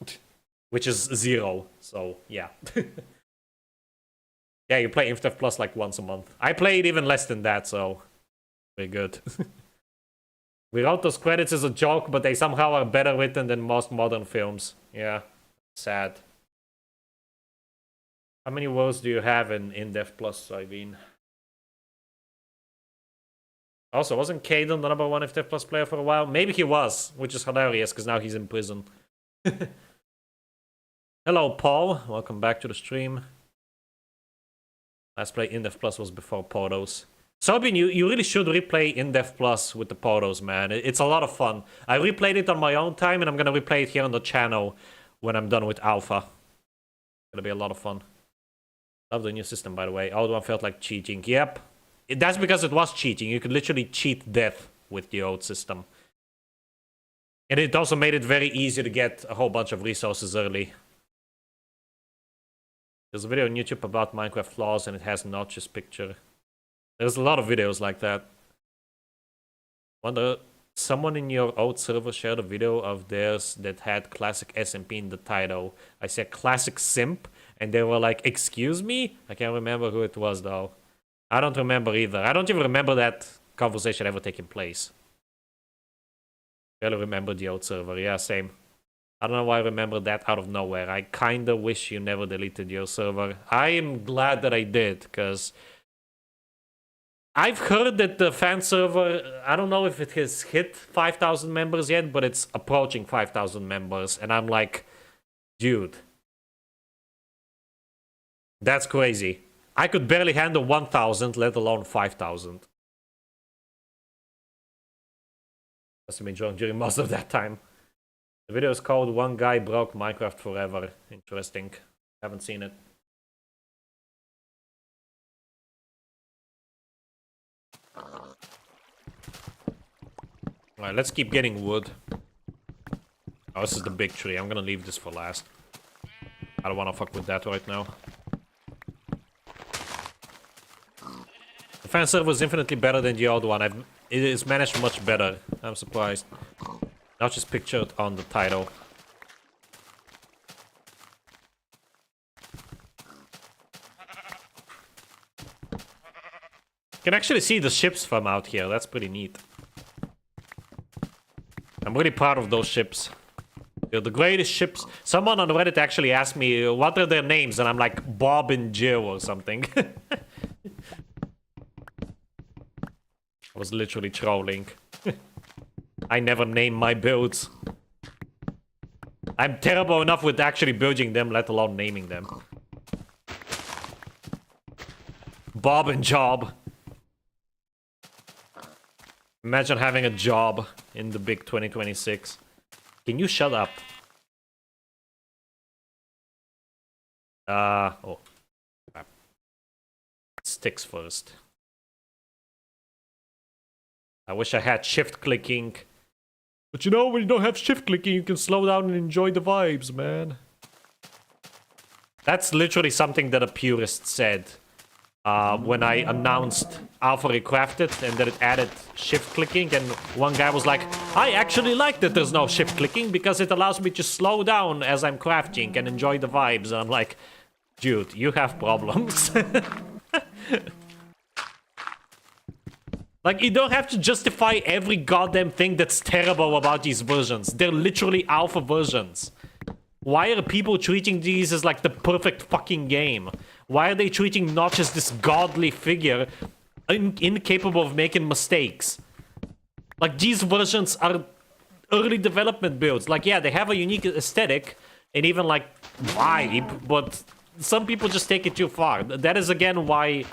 which is 0. So yeah. Yeah, you play InfDev Plus like once a month. I played even less than that, so we're good. We wrote those credits as a joke, but they somehow are better written than most modern films. Yeah, sad. How many worlds do you have in InDev Plus, Soybean? Also, wasn't Caden the number 1 InfDev Plus player for a while? Maybe he was, which is hilarious, because now he's in prison. Hello, Paul. Welcome back to the stream. Last play InDev Plus was before Podos. Soybean, you really should replay InDev Plus with the Podos, man. It's a lot of fun. I replayed it on my own time, and I'm gonna replay it here on the channel when I'm done with Alpha. It's gonna be a lot of fun. Love the new system, by the way. Old one felt like cheating. Yep. That's because it was cheating. You could literally cheat death with the old system. And it also made it very easy to get a whole bunch of resources early. There's a video on YouTube about Minecraft flaws and it has Notch's picture. There's a lot of videos like that. Wonder, someone in your old server shared a video of theirs that had Classic SMP in the title. I said Classic Simp, and they were like, excuse me? I can't remember who it was though. I don't remember either. I don't even remember that conversation ever taking place. Barely remember the old server. Yeah, same. I don't know why I remember that out of nowhere. I kinda wish you never deleted your server. I am glad that I did, because I've heard that the fan server, I don't know if it has hit 5,000 members yet, but it's approaching 5,000 members. And I'm like, dude, that's crazy. I could barely handle 1,000, let alone 5,000. Must have been drunk during most of that time. The video is called One Guy Broke Minecraft Forever. Interesting. Haven't seen it. Alright, let's keep getting wood. Oh, this is the big tree. I'm gonna leave this for last. I don't wanna fuck with that right now. The fan server was infinitely better than the old one. It is managed much better. I'm surprised. Not just pictured on the title. You can actually see the ships from out here. That's pretty neat. I'm really proud of those ships. They're the greatest ships. Someone on Reddit actually asked me, what are their names? And I'm like, Bob and Jill or something. I was literally trolling. I never name my builds. I'm terrible enough with actually building them, let alone naming them. Bob and Job. Imagine having a job in the big 2026. Can you shut up? Oh. Crap. Sticks first. I wish I had shift clicking. But you know, when you don't have shift clicking, you can slow down and enjoy the vibes, man. That's literally something that a purist said. When I announced Alpha Recrafted and that it added shift clicking, and one guy was like, I actually like that there's no shift clicking because it allows me to slow down as I'm crafting and enjoy the vibes. And I'm like, dude, you have problems. Like, you don't have to justify every goddamn thing that's terrible about these versions. They're literally alpha versions. Why are people treating these as like the perfect fucking game? Why are they treating Notch as this godly figure incapable of making mistakes? Like, these versions are early development builds. Like, yeah, they have a unique aesthetic and even like vibe, but some people just take it too far. That is again why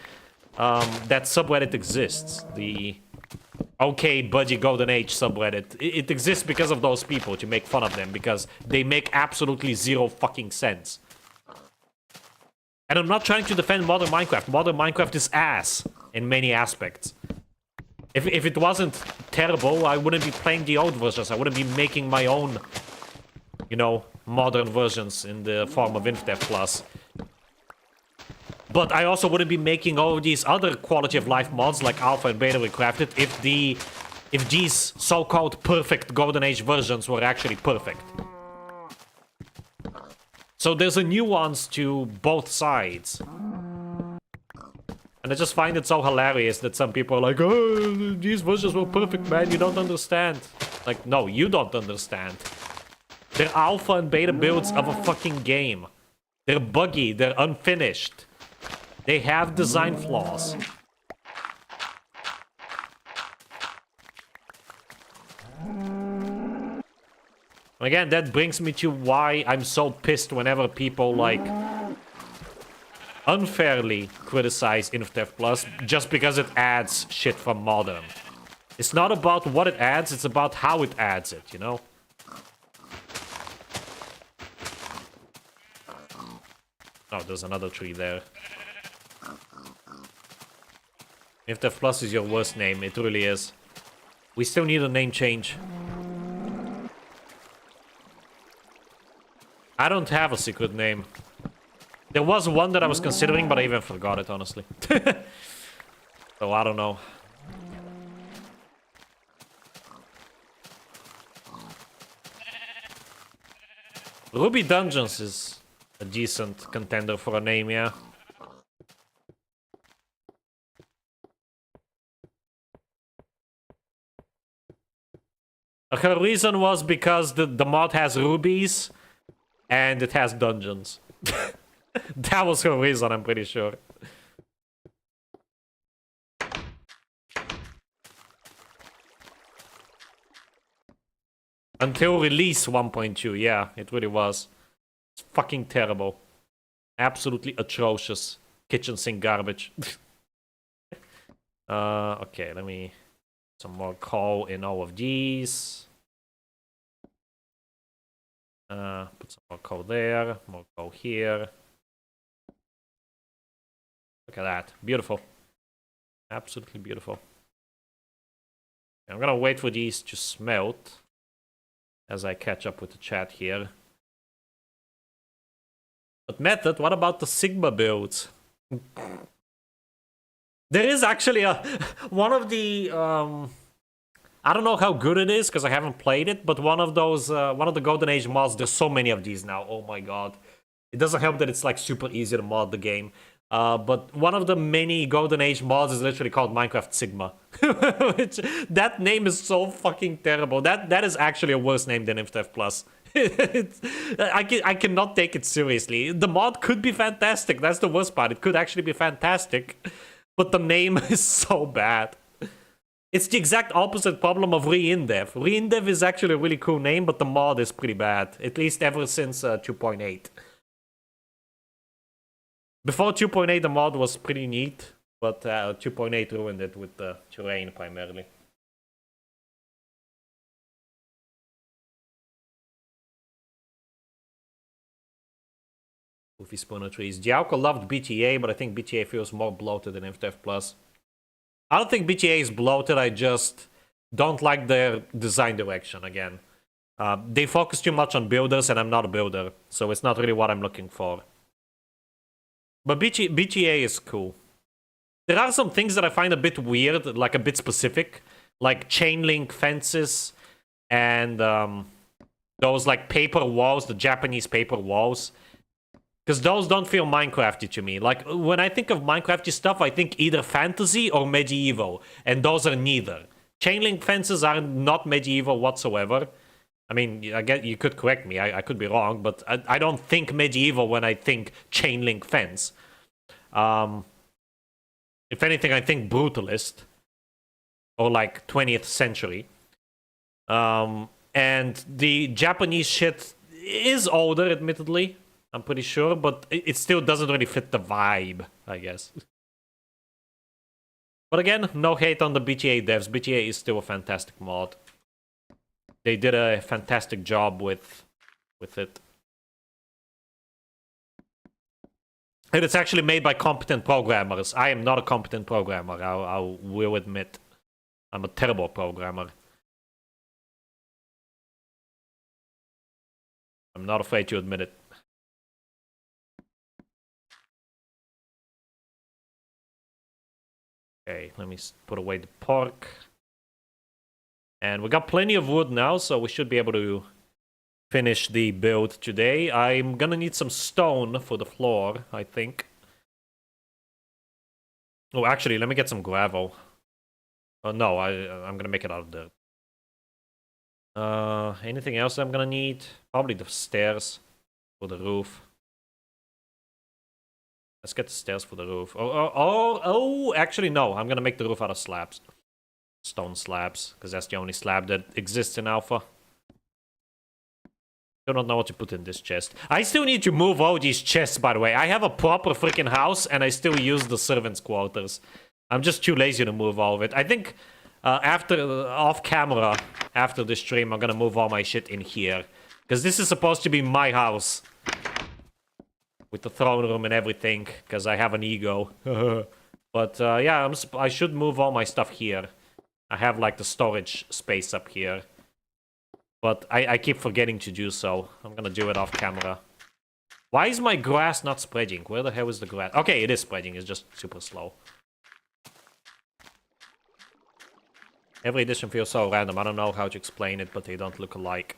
that subreddit exists. The OK Buddy Golden Age subreddit. It exists because of those people, to make fun of them, because they make absolutely zero fucking sense. And I'm not trying to defend Modern Minecraft. Modern Minecraft is ass in many aspects. If it wasn't terrible, I wouldn't be playing the old versions. I wouldn't be making my own, you know, modern versions in the form of InfDev Plus. But I also wouldn't be making all of these other quality of life mods like Alpha and Beta Recrafted if these so-called perfect Golden Age versions were actually perfect. So there's a nuance to both sides. And I just find it so hilarious that some people are like, oh, these versions were perfect, man, you don't understand. Like, no, you don't understand. They're alpha and beta builds of a fucking game. They're buggy, they're unfinished. They have design flaws. Again, that brings me to why I'm so pissed whenever people, like, unfairly criticize InfDev Plus just because it adds shit from Modern. It's not about what it adds, it's about how it adds it, you know? Oh, there's another tree there. InfDev Plus is your worst name, it really is. We still need a name change. I don't have a secret name. There was one that I was considering, but I even forgot it, honestly. So I don't know. Ruby Dungeons is a decent contender for a name, yeah. Her reason was because the mod has rubies and it has dungeons. That was her reason, I'm pretty sure. Until release 1.2, yeah, it really was. It's fucking terrible. Absolutely atrocious. Kitchen sink garbage. Okay, let me... Some more coal in all of these. Put some more coal there, more coal here. Look at that. Beautiful. Absolutely beautiful. I'm gonna wait for these to smelt as I catch up with the chat here. But Method, what about the Sigma builds? There is actually a one of the I don't know how good it is because I haven't played it, but one of those one of the Golden Age mods. There's so many of these now. Oh my god! It doesn't help that it's like super easy to mod the game. But one of the many Golden Age mods is literally called Minecraft Sigma. Which, that name is so fucking terrible. That is actually a worse name than InfDev Plus. I cannot take it seriously. The mod could be fantastic. That's the worst part. It could actually be fantastic. But the name is so bad. It's the exact opposite problem of Reindev. Reindev is actually a really cool name, but the mod is pretty bad. At least ever since 2.8. Before 2.8, the mod was pretty neat, but 2.8 ruined it with the terrain primarily. Goofy spawner trees. Dialco loved BTA, but I think BTA feels more bloated than InfDev Plus. I don't think BTA is bloated, I just don't like their design direction again. They focus too much on builders, and I'm not a builder, so it's not really what I'm looking for. But BTA is cool. There are some things that I find a bit weird, like a bit specific, like chain link fences and those like paper walls, the Japanese paper walls. Because those don't feel Minecrafty to me. Like, when I think of Minecrafty stuff, I think either fantasy or medieval. And those are neither. Chain link fences are not medieval whatsoever. I mean, I guess you could correct me. I could be wrong, but I don't think medieval when I think chain link fence. If anything, I think brutalist. Or like 20th century. And the Japanese shit is older, admittedly. I'm pretty sure, but it still doesn't really fit the vibe, I guess. But again, no hate on the BTA devs. BTA is still a fantastic mod. They did a fantastic job with it. And it's actually made by competent programmers. I am not a competent programmer, I will admit. I'm a terrible programmer. I'm not afraid to admit it. Okay, let me put away the pork. And we got plenty of wood now, so we should be able to finish the build today. I'm gonna need some stone for the floor, I think. Oh, actually, let me get some gravel. Oh, no, I'm gonna make it out of dirt. Anything else I'm gonna need? Probably the stairs for the roof. Let's get the stairs for the roof. Oh, actually, no. I'm gonna make the roof out of slabs. Stone slabs, because that's the only slab that exists in Alpha. Do not know what to put in this chest. I still need to move all these chests, by the way. I have a proper freaking house, and I still use the servants' quarters. I'm just too lazy to move all of it. I think off camera, after this stream, I'm gonna move all my shit in here. Because this is supposed to be my house. With the throne room and everything, because I have an ego. But yeah, I should move all my stuff here. I have like the storage space up here. But I keep forgetting to do so. I'm gonna do it off camera. Why is my grass not spreading? Where the hell is the grass? Okay, it is spreading, it's just super slow. Every edition feels so random. I don't know how to explain it, but they don't look alike.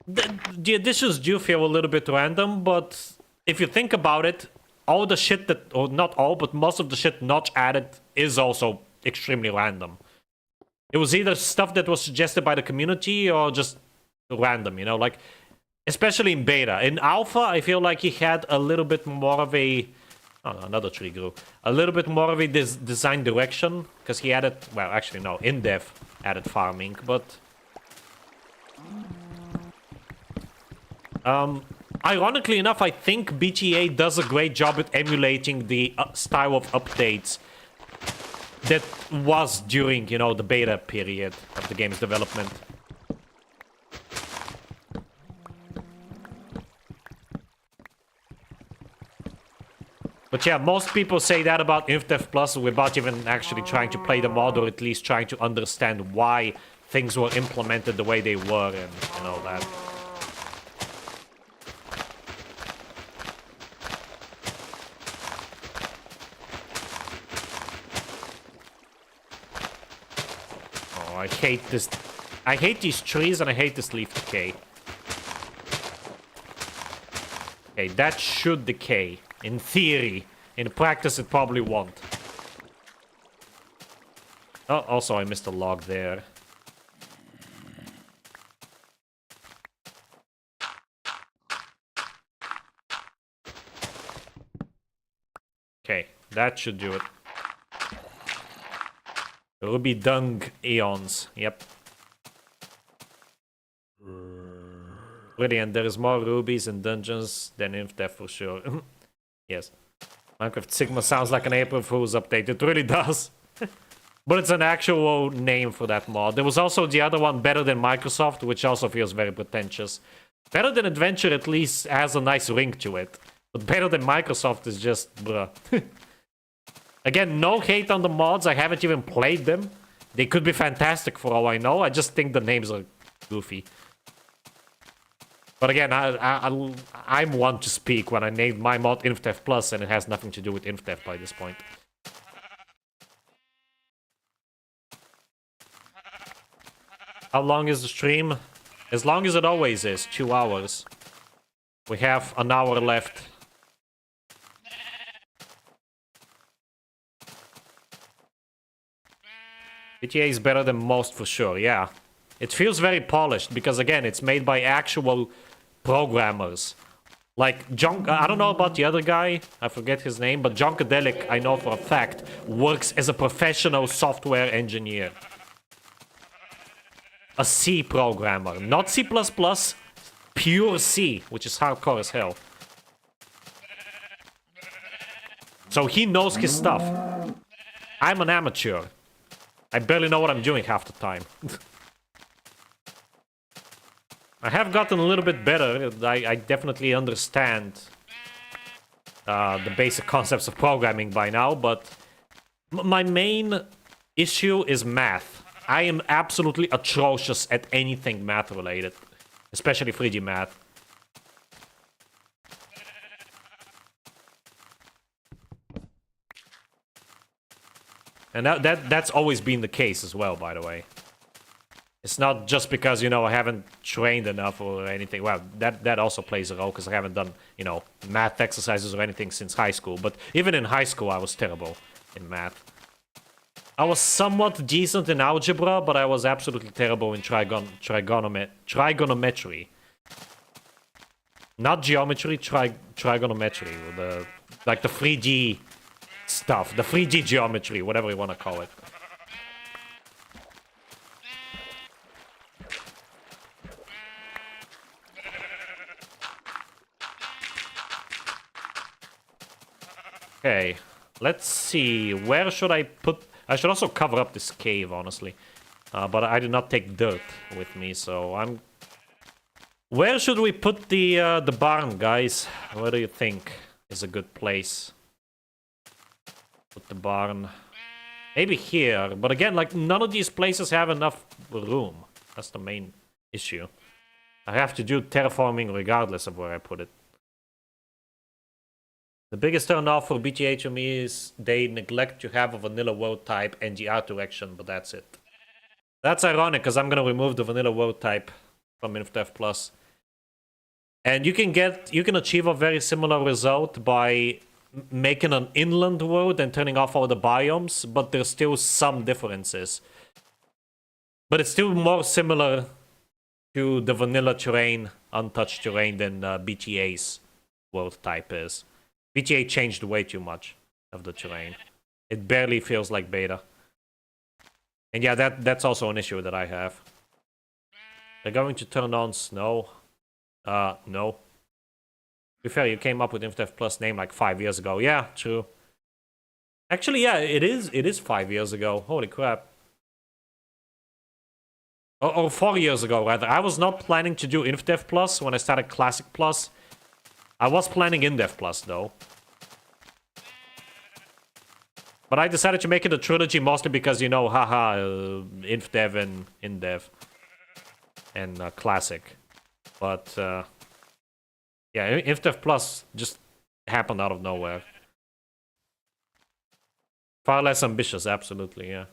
The additions do feel a little bit random, but if you think about it, all the shit that, or not all, but most of the shit Notch added is also extremely random. It was either stuff that was suggested by the community or just random, you know, like, especially in beta. In alpha, I feel like he had a little bit more of a, oh no, another tree grew, a little bit more of a design direction, because he added, well, actually no, in dev added farming, but ironically enough, I think BTA does a great job at emulating the style of updates that was during, you know, the beta period of the game's development. But yeah, most people say that about InfDev Plus without even actually trying to play the mod, or at least trying to understand why things were implemented the way they were and all that. Oh, I hate this. I hate these trees and I hate this leaf decay. Okay, that should decay. In theory. In practice, it probably won't. Oh, also, I missed a log there. Okay, that should do it. Ruby dung eons. Yep. Brilliant. There is more rubies in dungeons than InfDev for sure. Yes. Minecraft Sigma sounds like an April Fool's update. It really does. But it's an actual name for that mod. There was also the other one, Better Than Microsoft, which also feels very pretentious. Better Than Adventure at least has a nice ring to it. But Better Than Microsoft is just bruh. Again, no hate on the mods. I haven't even played them. They could be fantastic for all I know. I just think the names are goofy. But again, I'm one to speak when I named my mod InfDev Plus, and it has nothing to do with InfDev by this point. How long is the stream? As long as it always is, 2 hours. We have an hour left. GTA is better than most for sure, yeah. It feels very polished because, again, it's made by actual programmers. Like, I don't know about the other guy, I forget his name, but Junkadelic, I know for a fact, works as a professional software engineer. A C programmer, not C++, pure C, which is hardcore as hell. So he knows his stuff. I'm an amateur. I barely know what I'm doing half the time. I have gotten a little bit better. I definitely understand the basic concepts of programming by now, but my main issue is math. I am absolutely atrocious at anything math related, especially 3D math. And that's always been the case as well, by the way. It's not just because, you know, I haven't trained enough or anything. Well, that also plays a role because I haven't done, you know, math exercises or anything since high school. But even in high school, I was terrible in math. I was somewhat decent in algebra, but I was absolutely terrible in trigonometry. Not geometry, trigonometry. Like the 3D stuff. The 3D geometry, whatever you want to call it. Okay, let's see. Where should I put... I should also cover up this cave, honestly. But I did not take dirt with me, so I'm... Where should we put the barn, guys? Where do you think is a good place? Put the barn... Maybe here, but again, like, none of these places have enough room. That's the main issue. I have to do terraforming regardless of where I put it. The biggest turn-off for BTA to me is they neglect to have a vanilla world type and the art direction, but that's it. That's ironic, because I'm going to remove the vanilla world type from InfDev Plus. And you can achieve a very similar result by making an inland world and turning off all the biomes, but there's still some differences. But it's still more similar to the vanilla terrain, untouched terrain than BTA's world type is. BTA changed way too much of the terrain. It barely feels like beta. And yeah, that's also an issue that I have. They're going to turn on snow. No. To be fair, you came up with InfDev Plus name like 5 years ago. Yeah, true. Actually, yeah, it is 5 years ago. Holy crap. Or 4 years ago, rather. I was not planning to do InfDev Plus when I started Classic Plus. I was planning InDev Plus, though. But I decided to make it a trilogy mostly because, you know, haha, InfDev and InDev. And Classic. But, yeah, InfDev Plus just happened out of nowhere. Far less ambitious, absolutely, yeah.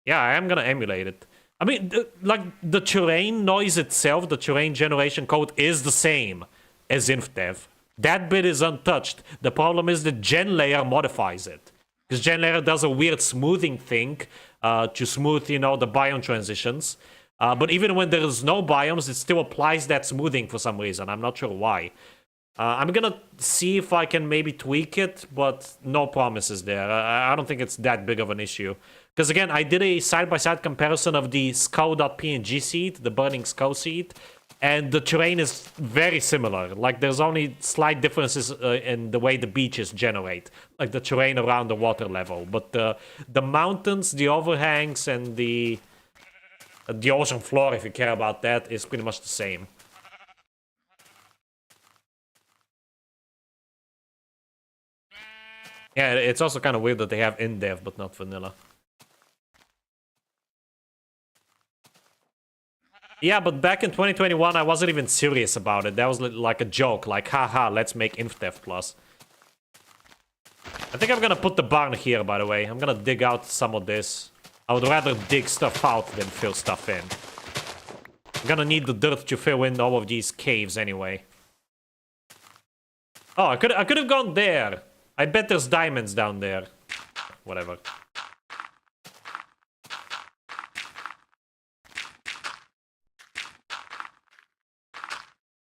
Yeah, I am gonna emulate it. I mean, like, the terrain noise itself, the terrain generation code is the same as InfDev. That bit is untouched. The problem is that GenLayer modifies it. Because GenLayer does a weird smoothing thing to smooth, you know, the biome transitions. But even when there is no biomes, it still applies that smoothing for some reason. I'm not sure why. I'm gonna see if I can maybe tweak it, but no promises there. I don't think it's that big of an issue. Because again, I did a side-by-side comparison of the skull.png seed, the burning skull seed, and the terrain is very similar. Like, there's only slight differences in the way the beaches generate, like the terrain around the water level. But the mountains, the overhangs, and the ocean floor, if you care about that, is pretty much the same. Yeah, it's also kind of weird that they have InDev, but not vanilla. Yeah, but back in 2021, I wasn't even serious about it. That was like a joke, like, haha, let's make InfDev Plus. I think I'm gonna put the barn here, by the way. I'm gonna dig out some of this. I would rather dig stuff out than fill stuff in. I'm gonna need the dirt to fill in all of these caves anyway. Oh, I could have gone there. I bet there's diamonds down there. Whatever.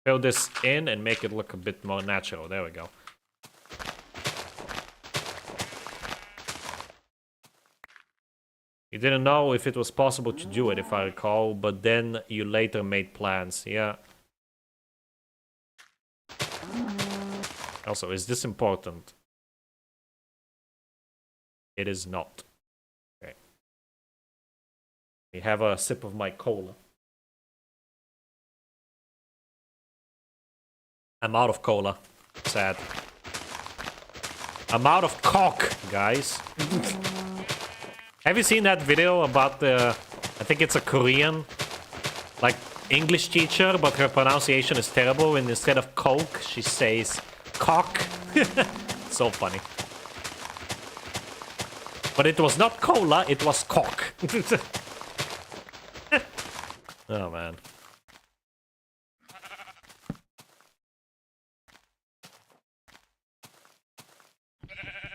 Fill this in and make it look a bit more natural. There we go. You didn't know if it was possible to do it, if I recall, but then you later made plans. Yeah. Also, is this important? It is not. Okay. We have a sip of my cola. I'm out of cola. Sad. I'm out of cock, guys. Have you seen that video about the... I think it's a Korean, like, English teacher, but her pronunciation is terrible, and instead of coke, she says cock. So funny. But it was not cola, it was cock. Oh, man.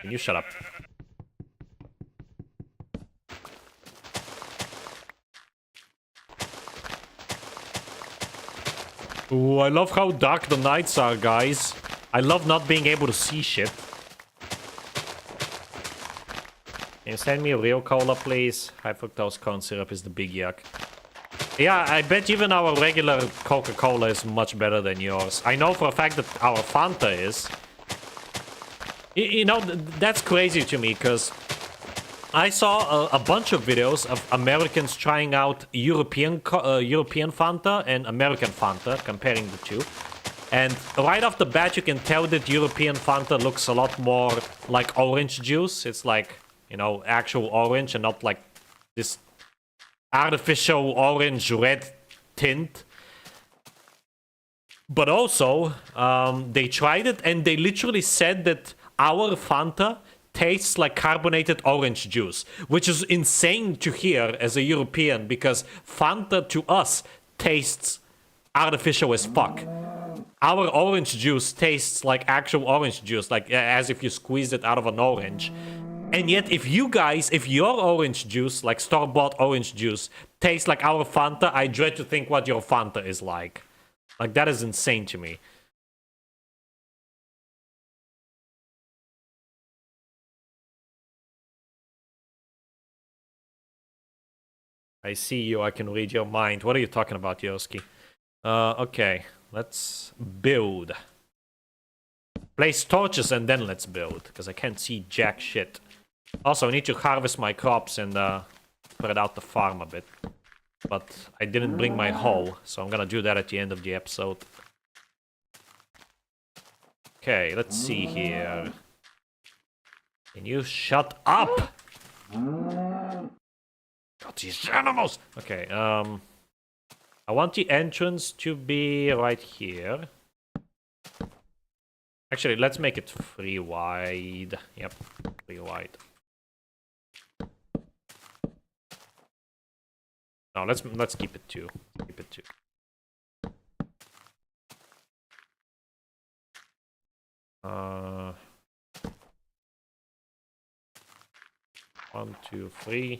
Can you shut up? Ooh, I love how dark the nights are, guys. I love not being able to see shit. Can you send me a real cola, please? High fructose corn syrup is the big yuck. Yeah, I bet even our regular Coca-Cola is much better than yours. I know for a fact that our Fanta is. You know, that's crazy to me, because I saw a bunch of videos of Americans trying out European Fanta and American Fanta, comparing the two. And right off the bat, you can tell that European Fanta looks a lot more like orange juice. It's like, you know, actual orange and not like this artificial orange-red tint. But also, they tried it and they literally said that our Fanta tastes like carbonated orange juice, which is insane to hear as a European, because Fanta to us tastes artificial as fuck. Our orange juice tastes like actual orange juice, like as if you squeezed it out of an orange. And yet, if your orange juice, like store-bought orange juice, tastes like our Fanta, I dread to think what your Fanta is like. Like, that is insane to me. I see you, I can read your mind. What are you talking about, Yoski? Okay, let's build. Place torches and then let's build, because I can't see jack shit. Also, I need to harvest my crops and spread out the farm a bit. But I didn't bring my hoe, so I'm gonna do that at the end of the episode. Okay, let's see here. Can you shut up? God, these animals! Okay, I want the entrance to be right here. Actually, let's make it 3 wide. Yep, 3 wide. No, let's keep it 2. Keep it 2. 1, 2, 3.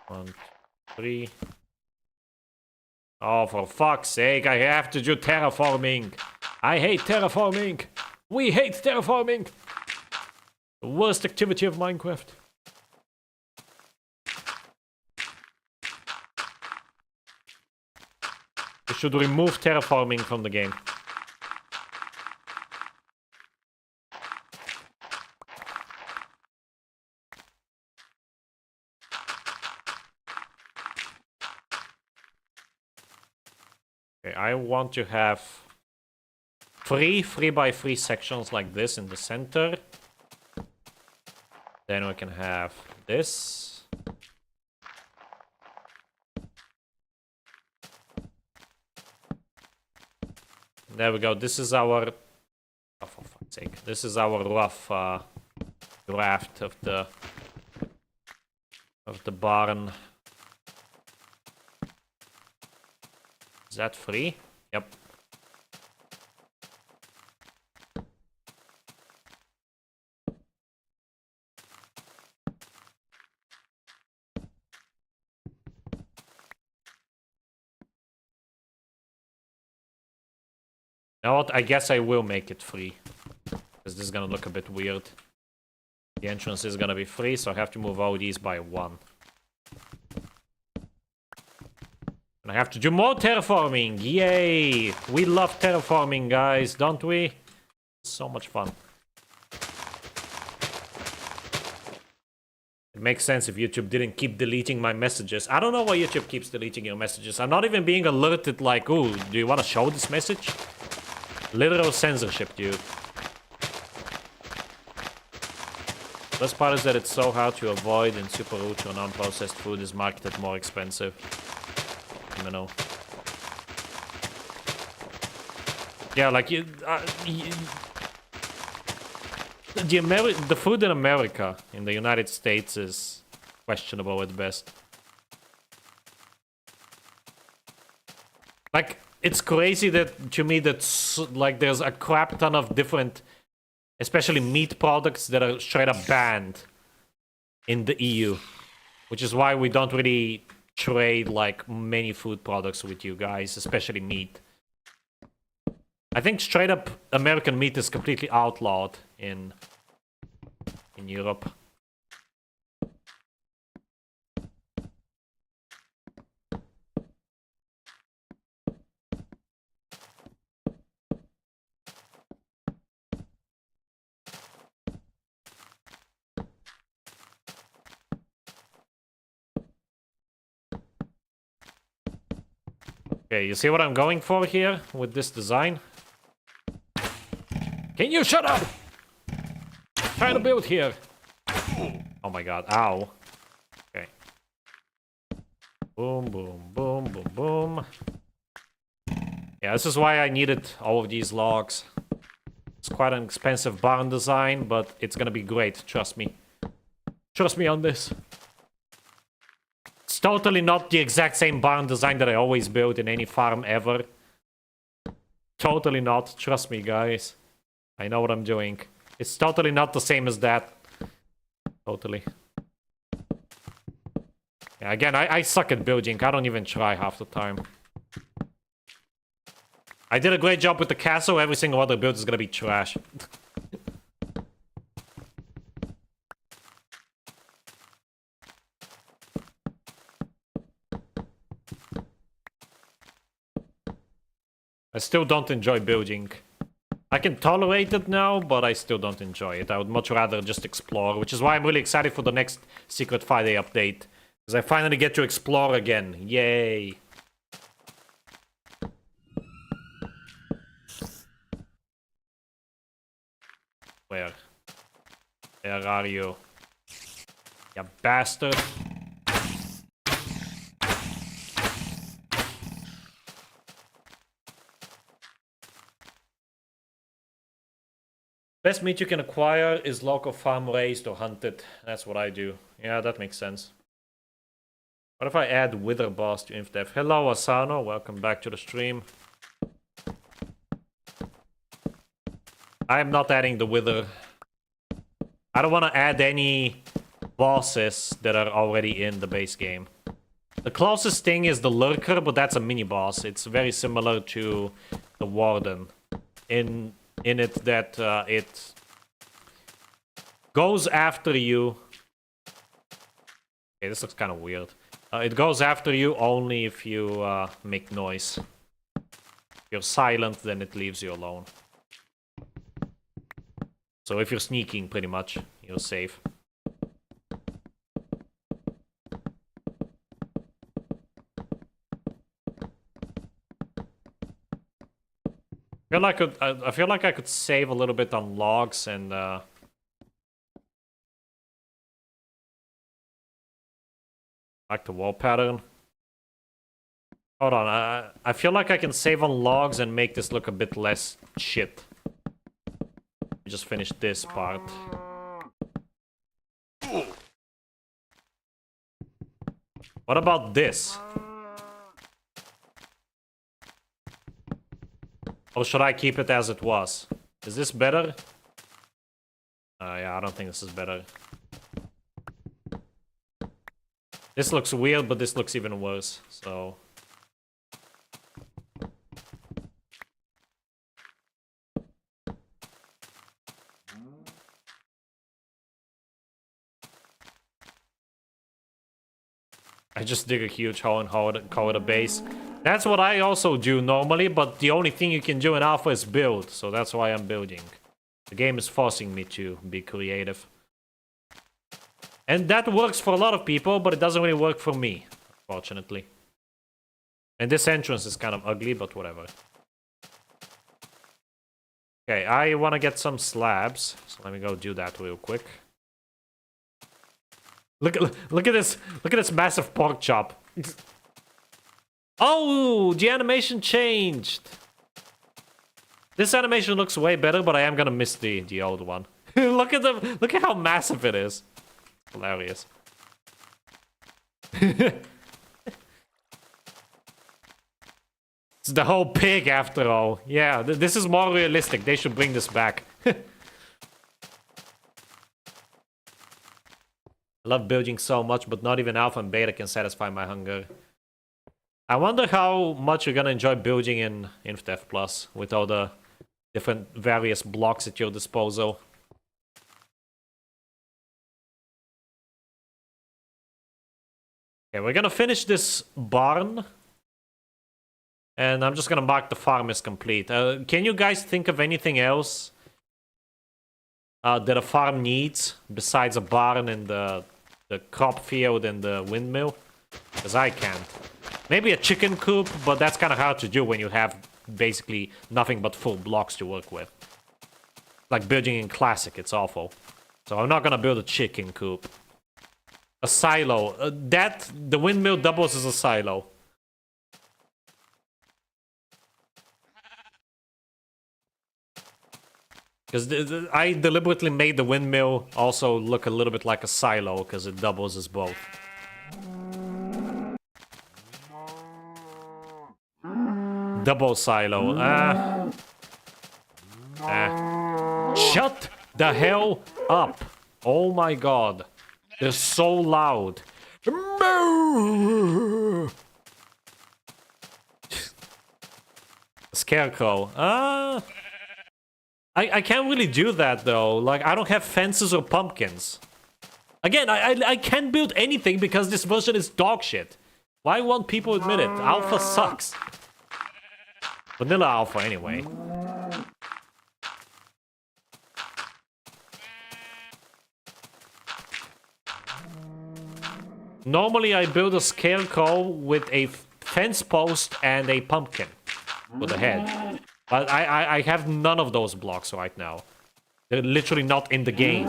1, 2, 3. Oh, for fuck's sake, I have to do terraforming. I hate terraforming. We hate terraforming. The worst activity of Minecraft. We should remove terraforming from the game. Okay, I want to have 3 3x3 sections like this in the center. Then we can have this. There we go. This is our... Oh, for fuck's sake. This is our rough draft of the barn. Is that free? Yep. You know what? I guess I will make it free. Because this is gonna look a bit weird. The entrance is gonna be free, so I have to move all these by 1. And I have to do more terraforming! Yay! We love terraforming, guys, don't we? So much fun. It makes sense if YouTube didn't keep deleting my messages. I don't know why YouTube keeps deleting your messages. I'm not even being alerted like, ooh, do you want to show this message? Literal censorship, dude. Best part is that it's so hard to avoid, and super ultra non-processed food is marketed more expensive. I don't know. Yeah, like the food in America, in the United States, is questionable at best. Like, it's crazy that, to me, that's like there's a crap ton of different, especially meat products that are straight up banned in the EU, which is why we don't really trade like many food products with you guys, especially meat. I think straight up American meat is completely outlawed in Europe. Okay, you see what I'm going for here with this design? Can you shut up? I'm trying to build here. Oh my god, ow. Okay. Boom, boom, boom, boom, boom. Yeah, this is why I needed all of these logs. It's quite an expensive barn design, but it's gonna be great, trust me. Trust me on this. It's totally not the exact same barn design that I always build in any farm ever. Totally not, trust me guys. I know what I'm doing. It's totally not the same as that. Totally. Yeah, again, I suck at building. I don't even try half the time. I did a great job with the castle. Every single other build is gonna be trash. I still don't enjoy building. I can tolerate it now, but I still don't enjoy it. I would much rather just explore, which is why I'm really excited for the next Secret Friday update. Because I finally get to explore again. Yay. Where? Where are you? You bastard. Best meat you can acquire is local farm raised or hunted. That's what I do. Yeah, that makes sense. What if I add Wither Boss to InfDev? Hello, Asano. Welcome back to the stream. I am not adding the Wither. I don't want to add any bosses that are already in the base game. The closest thing is the Lurker, but that's a mini-boss. It's very similar to the Warden. In it that it goes after you. Okay, this looks kind of weird. It goes after you only if you make noise. If you're silent, then it leaves you alone. So if you're sneaking, pretty much, you're safe. I feel like I could save a little bit on logs and like the wall pattern. Hold on, I feel like I can save on logs and make this look a bit less shit. Just finish this part. What about this? Or should I keep it as it was? Is this better? Yeah, I don't think this is better. This looks weird, but this looks even worse, so... I just dig a huge hole and call it a base. That's what I also do normally, but the only thing you can do in Alpha is build, so that's why I'm building. The game is forcing me to be creative. And that works for a lot of people, but it doesn't really work for me, unfortunately. And this entrance is kind of ugly, but whatever. Okay, I want to get some slabs, so let me go do that real quick. Look at this massive pork chop. Oh, the animation changed. This animation looks way better, but I am gonna miss the old one. Look at how massive it is. Hilarious. It's the whole pig after all. Yeah, this is more realistic. They should bring this back. I love building so much, but not even Alpha and Beta can satisfy my hunger. I wonder how much you're gonna enjoy building in InfDev Plus with all the different various blocks at your disposal. Okay, we're gonna finish this barn. And I'm just gonna mark the farm as complete. Can you guys think of anything else that a farm needs besides a barn and the crop field and the windmill? Because I can't. Maybe a chicken coop, but that's kind of hard to do when you have basically nothing but full blocks to work with. Like building in Classic, it's awful. So I'm not gonna build a chicken coop. A silo. The windmill doubles as a silo. Because I deliberately made the windmill also look a little bit like a silo, because it doubles as both. Double silo. Shut the hell up. Oh my god. They're so loud. Scarecrow. I can't really do that though. Like, I don't have fences or pumpkins. Again, I can't build anything because this version is dog shit. Why won't people admit it? Alpha sucks. Vanilla Alpha, anyway. Normally, I build a scarecrow with a fence post and a pumpkin with a head. But I have none of those blocks right now. They're literally not in the game.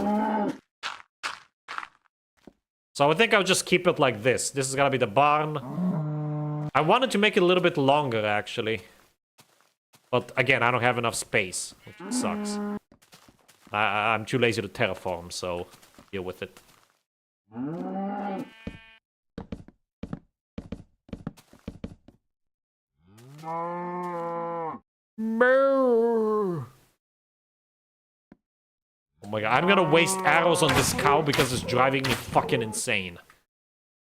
So I think I'll just keep it like this. This is gonna be the barn. I wanted to make it a little bit longer, actually. But again, I don't have enough space, which sucks. I'm too lazy to terraform, so deal with it. Oh my god, I'm gonna waste arrows on this cow because it's driving me fucking insane.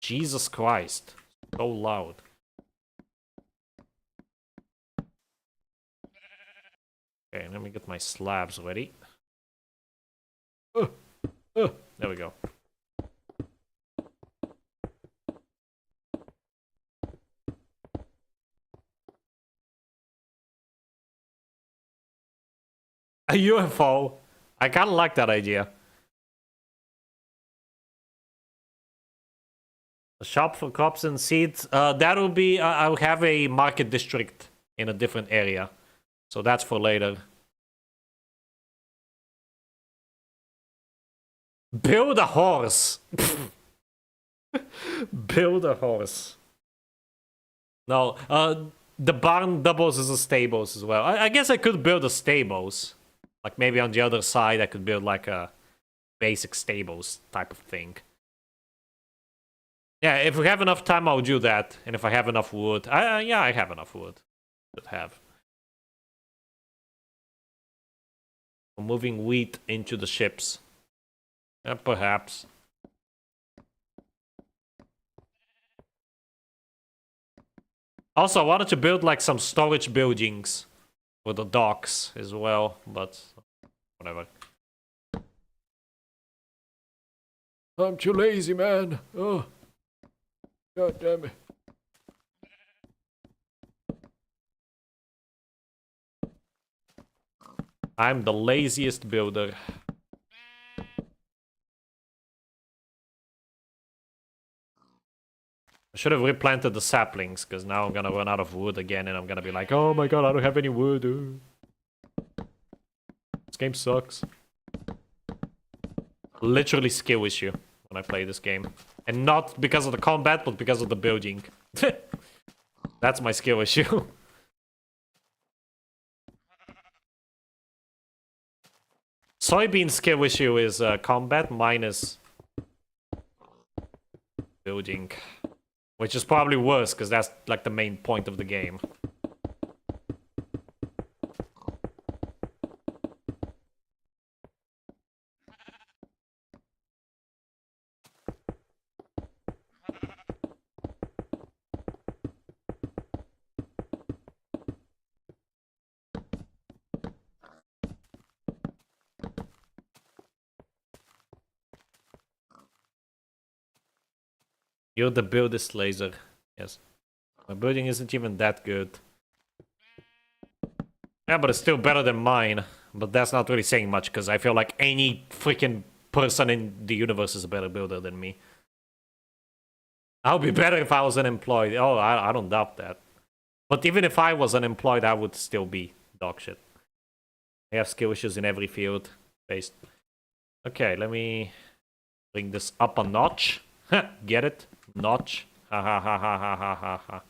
Jesus Christ. So loud. Okay, let me get my slabs ready. There we go. A UFO? I kinda like that idea. A shop for crops and seeds. That'll be... I'll have a market district in a different area. So that's for later. Build a horse! Build a horse. No, the barn doubles as a stables as well. I guess I could build a stables. Like maybe on the other side I could build like a basic stables type of thing. Yeah, if we have enough time I'll do that. And if I have enough wood. Yeah, I have enough wood. Should have. Moving wheat into the ships. Perhaps. Also, I wanted to build like some storage buildings for the docks as well, but whatever. I'm too lazy, man. Oh, god damn it. I'm the laziest builder. I should have replanted the saplings, because now I'm gonna run out of wood again, and I'm gonna be like, oh my god, I don't have any wood. This game sucks. Literally skill issue when I play this game. And not because of the combat, but because of the building. That's my skill issue. Soybean skill issue is combat minus building. Which is probably worse, because that's like the main point of the game. You're the buildest laser. Yes. My building isn't even that good. Yeah, but it's still better than mine. But that's not really saying much, because I feel like any freaking person in the universe is a better builder than me. I'll be better if I was unemployed. Oh, I don't doubt that. But even if I was unemployed, I would still be dog shit. I have skill issues in every field. Based. Okay, let me bring this up a notch. Get it? Notch. Ha ha ha ha ha ha ha ha.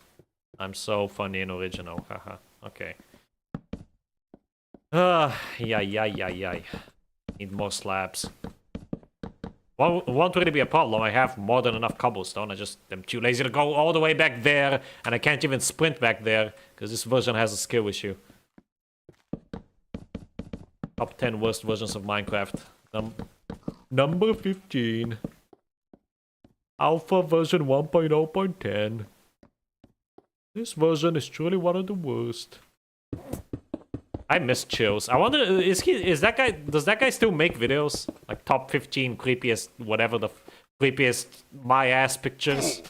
I'm so funny and original. Haha. Okay. Yay. Need more slabs. Well, won't really be a problem. I have more than enough cobblestone. I just am too lazy to go all the way back there, and I can't even sprint back there because this version has a skill issue. Top 10 worst versions of Minecraft. Number 15. Alpha version 1.0.10. This version is truly one of the worst. I miss Chills. I wonder, does that guy still make videos? Like top 15 creepiest, whatever the creepiest my ass pictures?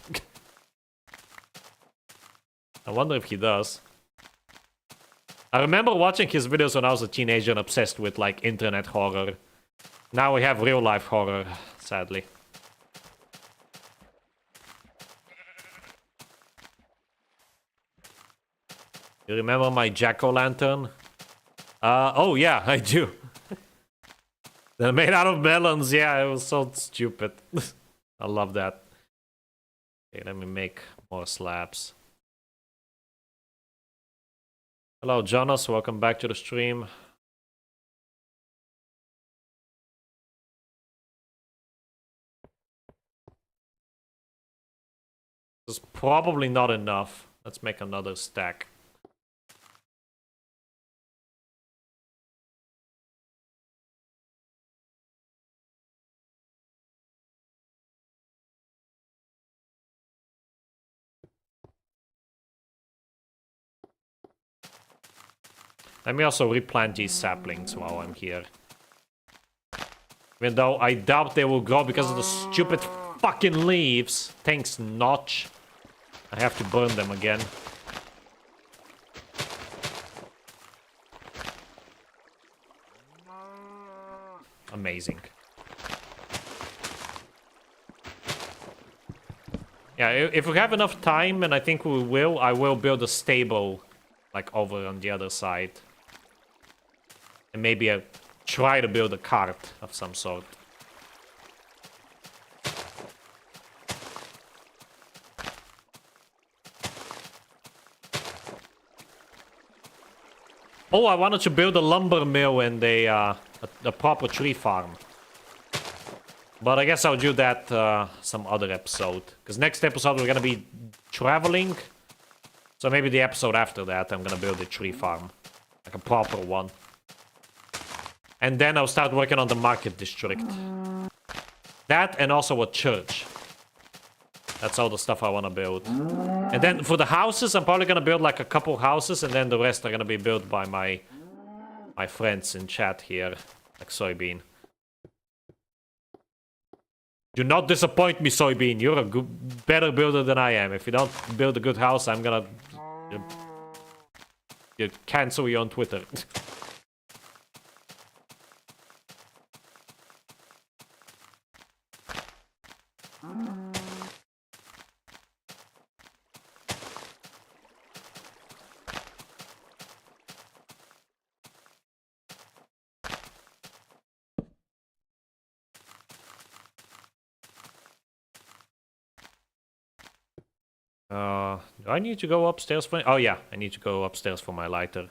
I wonder if he does. I remember watching his videos when I was a teenager and obsessed with like internet horror. Now we have real life horror, sadly. You remember my jack-o'-lantern? Oh yeah, I do. They're made out of melons, yeah, it was so stupid. I love that. Okay, let me make more slabs. Hello, Jonas. Welcome back to the stream. This is probably not enough. Let's make another stack. Let me also replant these saplings while I'm here. Even though I doubt they will grow because of the stupid fucking leaves. Thanks, Notch. I have to burn them again. Amazing. Yeah, if we have enough time, and I think we will, I will build a stable, like, over on the other side. And maybe try to build a cart of some sort. Oh, I wanted to build a lumber mill and a proper tree farm. But I guess I'll do that some other episode. Because next episode we're gonna be traveling. So maybe the episode after that I'm gonna build a tree farm. Like a proper one. And then I'll start working on the market district. That and also a church. That's all the stuff I want to build. And then for the houses, I'm probably going to build like a couple houses. And then the rest are going to be built by my friends in chat here. Like Soybean. Do not disappoint me, Soybean. You're a better builder than I am. If you don't build a good house, I'm going to cancel you on Twitter. Do I need to go upstairs for... Oh yeah, I need to go upstairs for my lighter.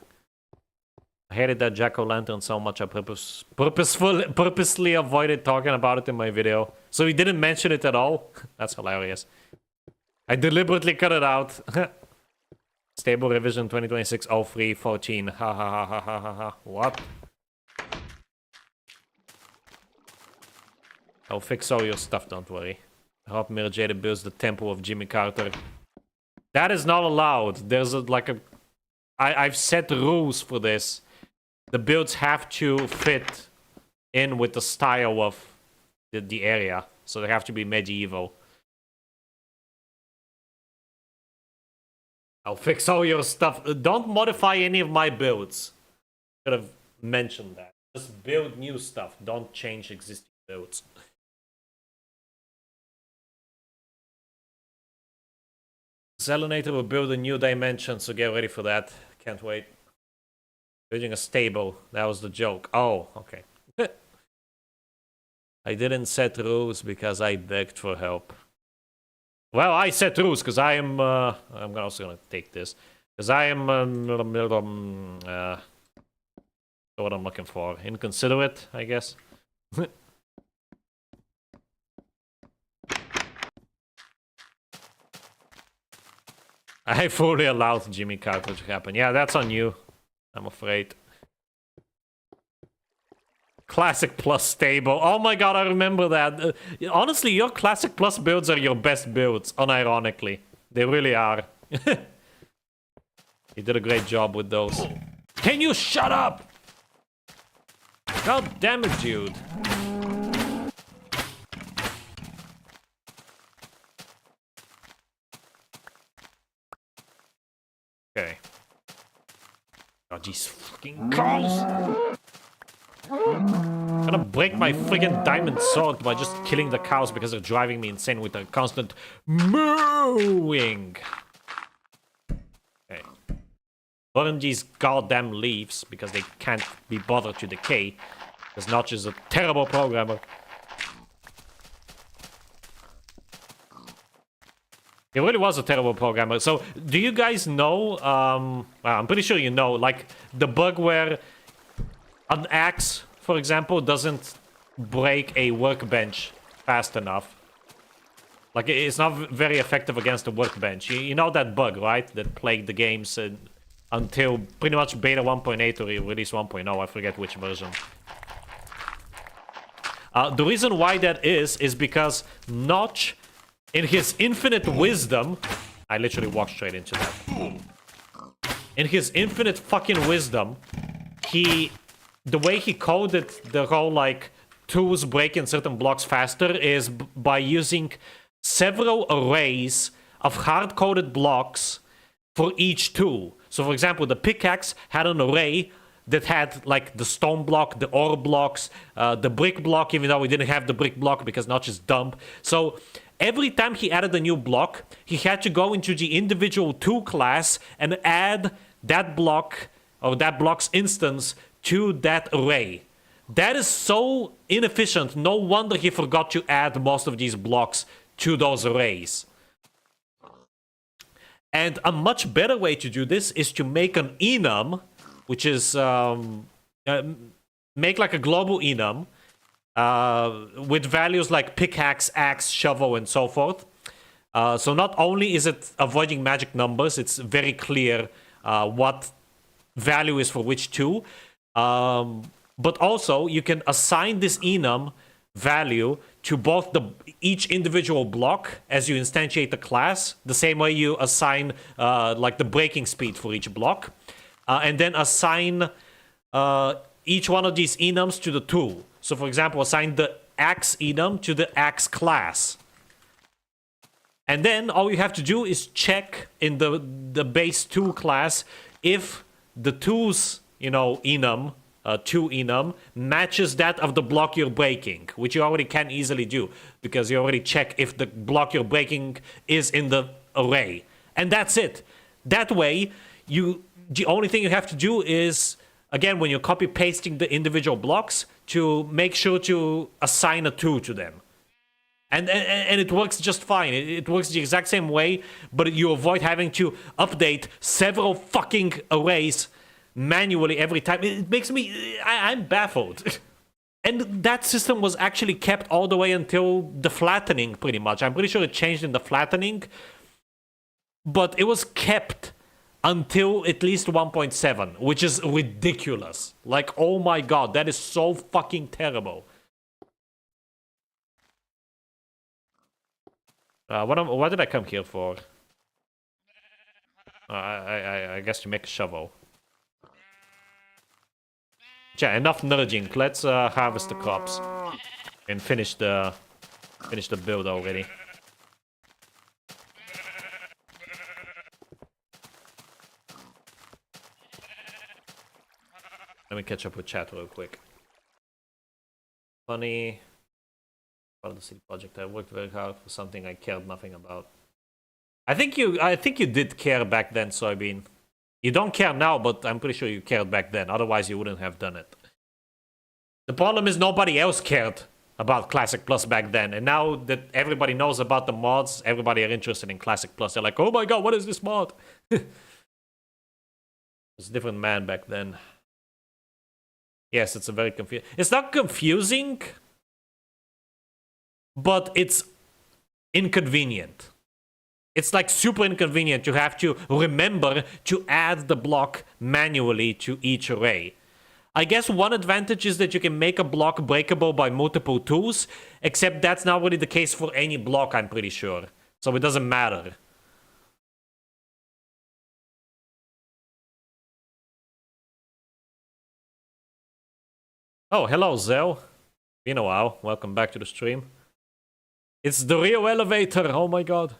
I hated that jack-o'-lantern so much I purposely avoided talking about it in my video. So he didn't mention it at all? That's hilarious. I deliberately cut it out. Stable revision 2026-03-14. Ha ha ha ha ha ha ha. What? I'll fix all your stuff, don't worry. I hope Mirjada builds the temple of Jimmy Carter. That is not allowed. There's I've set rules for this. The builds have to fit in with the style of the area. So they have to be medieval. I'll fix all your stuff. Don't modify any of my builds. Could have mentioned that. Just build new stuff. Don't change existing builds. Selinator will build a new dimension, so get ready for that. Can't wait. Building a stable. That was the joke. Oh, okay. I didn't set rules because I begged for help. Well, I set rules because I am... I'm also gonna take this. Because I am... what I'm looking for. Inconsiderate, I guess. I fully allowed Jimmy Carter to happen. Yeah, that's on you. I'm afraid. Classic plus stable. Oh my god, I remember that. Honestly, your classic plus builds are your best builds, unironically. They really are. You did a great job with those. Can you shut up? God damn it, dude. Okay. God, these fucking cows! I'm gonna break my friggin' diamond sword by just killing the cows because they're driving me insane with their constant mooing. Okay. Burn these goddamn leaves because they can't be bothered to decay. Because Notch is a terrible programmer. He really was a terrible programmer. So, do you guys know, well, I'm pretty sure you know, like, the bug where an axe, for example, doesn't break a workbench fast enough. Like, it's not very effective against the workbench. You know that bug, right? That plagued the games until pretty much beta 1.8 or release 1.0. I forget which version. The reason why that is because Notch, in his infinite wisdom... I literally walked straight into that. In his infinite fucking wisdom, the way he coded the whole, like, tools breaking certain blocks faster is by using several arrays of hard-coded blocks for each tool. So, for example, the pickaxe had an array that had, like, the stone block, the ore blocks, the brick block, even though we didn't have the brick block because Notch is dumb. So, every time he added a new block, he had to go into the individual tool class and add that block, or that block's instance, to that array. That is so inefficient. No wonder he forgot to add most of these blocks to those arrays. And a much better way to do this is to make an enum, which is make like a global enum with values like pickaxe, axe, shovel, and so forth. So not only is it avoiding magic numbers, it's very clear what value is for which tool. But also, you can assign this enum value to both each individual block as you instantiate the class, the same way you assign like the breaking speed for each block. And then assign each one of these enums to the tool. So, for example, assign the axe enum to the axe class. And then all you have to do is check in the base tool class if the tool's, enum, tool enum, matches that of the block you're breaking, which you already can easily do because you already check if the block you're breaking is in the array. And that's it. That way, the only thing you have to do is, again, when you're copy-pasting the individual blocks, to make sure to assign a tool to them. And it works just fine. It works the exact same way, but you avoid having to update several fucking arrays manually every time. It makes me... I'm baffled. And that system was actually kept all the way until the flattening, pretty much. I'm pretty sure it changed in the flattening, but it was kept until at least 1.7, which is ridiculous. Like, oh my god, that is so fucking terrible. What did I come here for? I guess to make a shovel. Yeah, enough nudging. Let's harvest the crops and finish the build already. Let me catch up with chat real quick. Funny. Part of the city project. I worked very hard for something I cared nothing about. I think you did care back then, Soybean. You don't care now, but I'm pretty sure you cared back then. Otherwise, you wouldn't have done it. The problem is nobody else cared about Classic Plus back then. And now that everybody knows about the mods, everybody are interested in Classic Plus. They're like, oh my god, what is this mod? It's a different man back then. Yes, it's a very confusing... It's not confusing, but it's inconvenient. It's like super inconvenient to have to remember to add the block manually to each array. I guess one advantage is that you can make a block breakable by multiple tools, except that's not really the case for any block, I'm pretty sure. So it doesn't matter. Oh, hello, Zell. Been a while. Welcome back to the stream. It's the Rio elevator. Oh my god.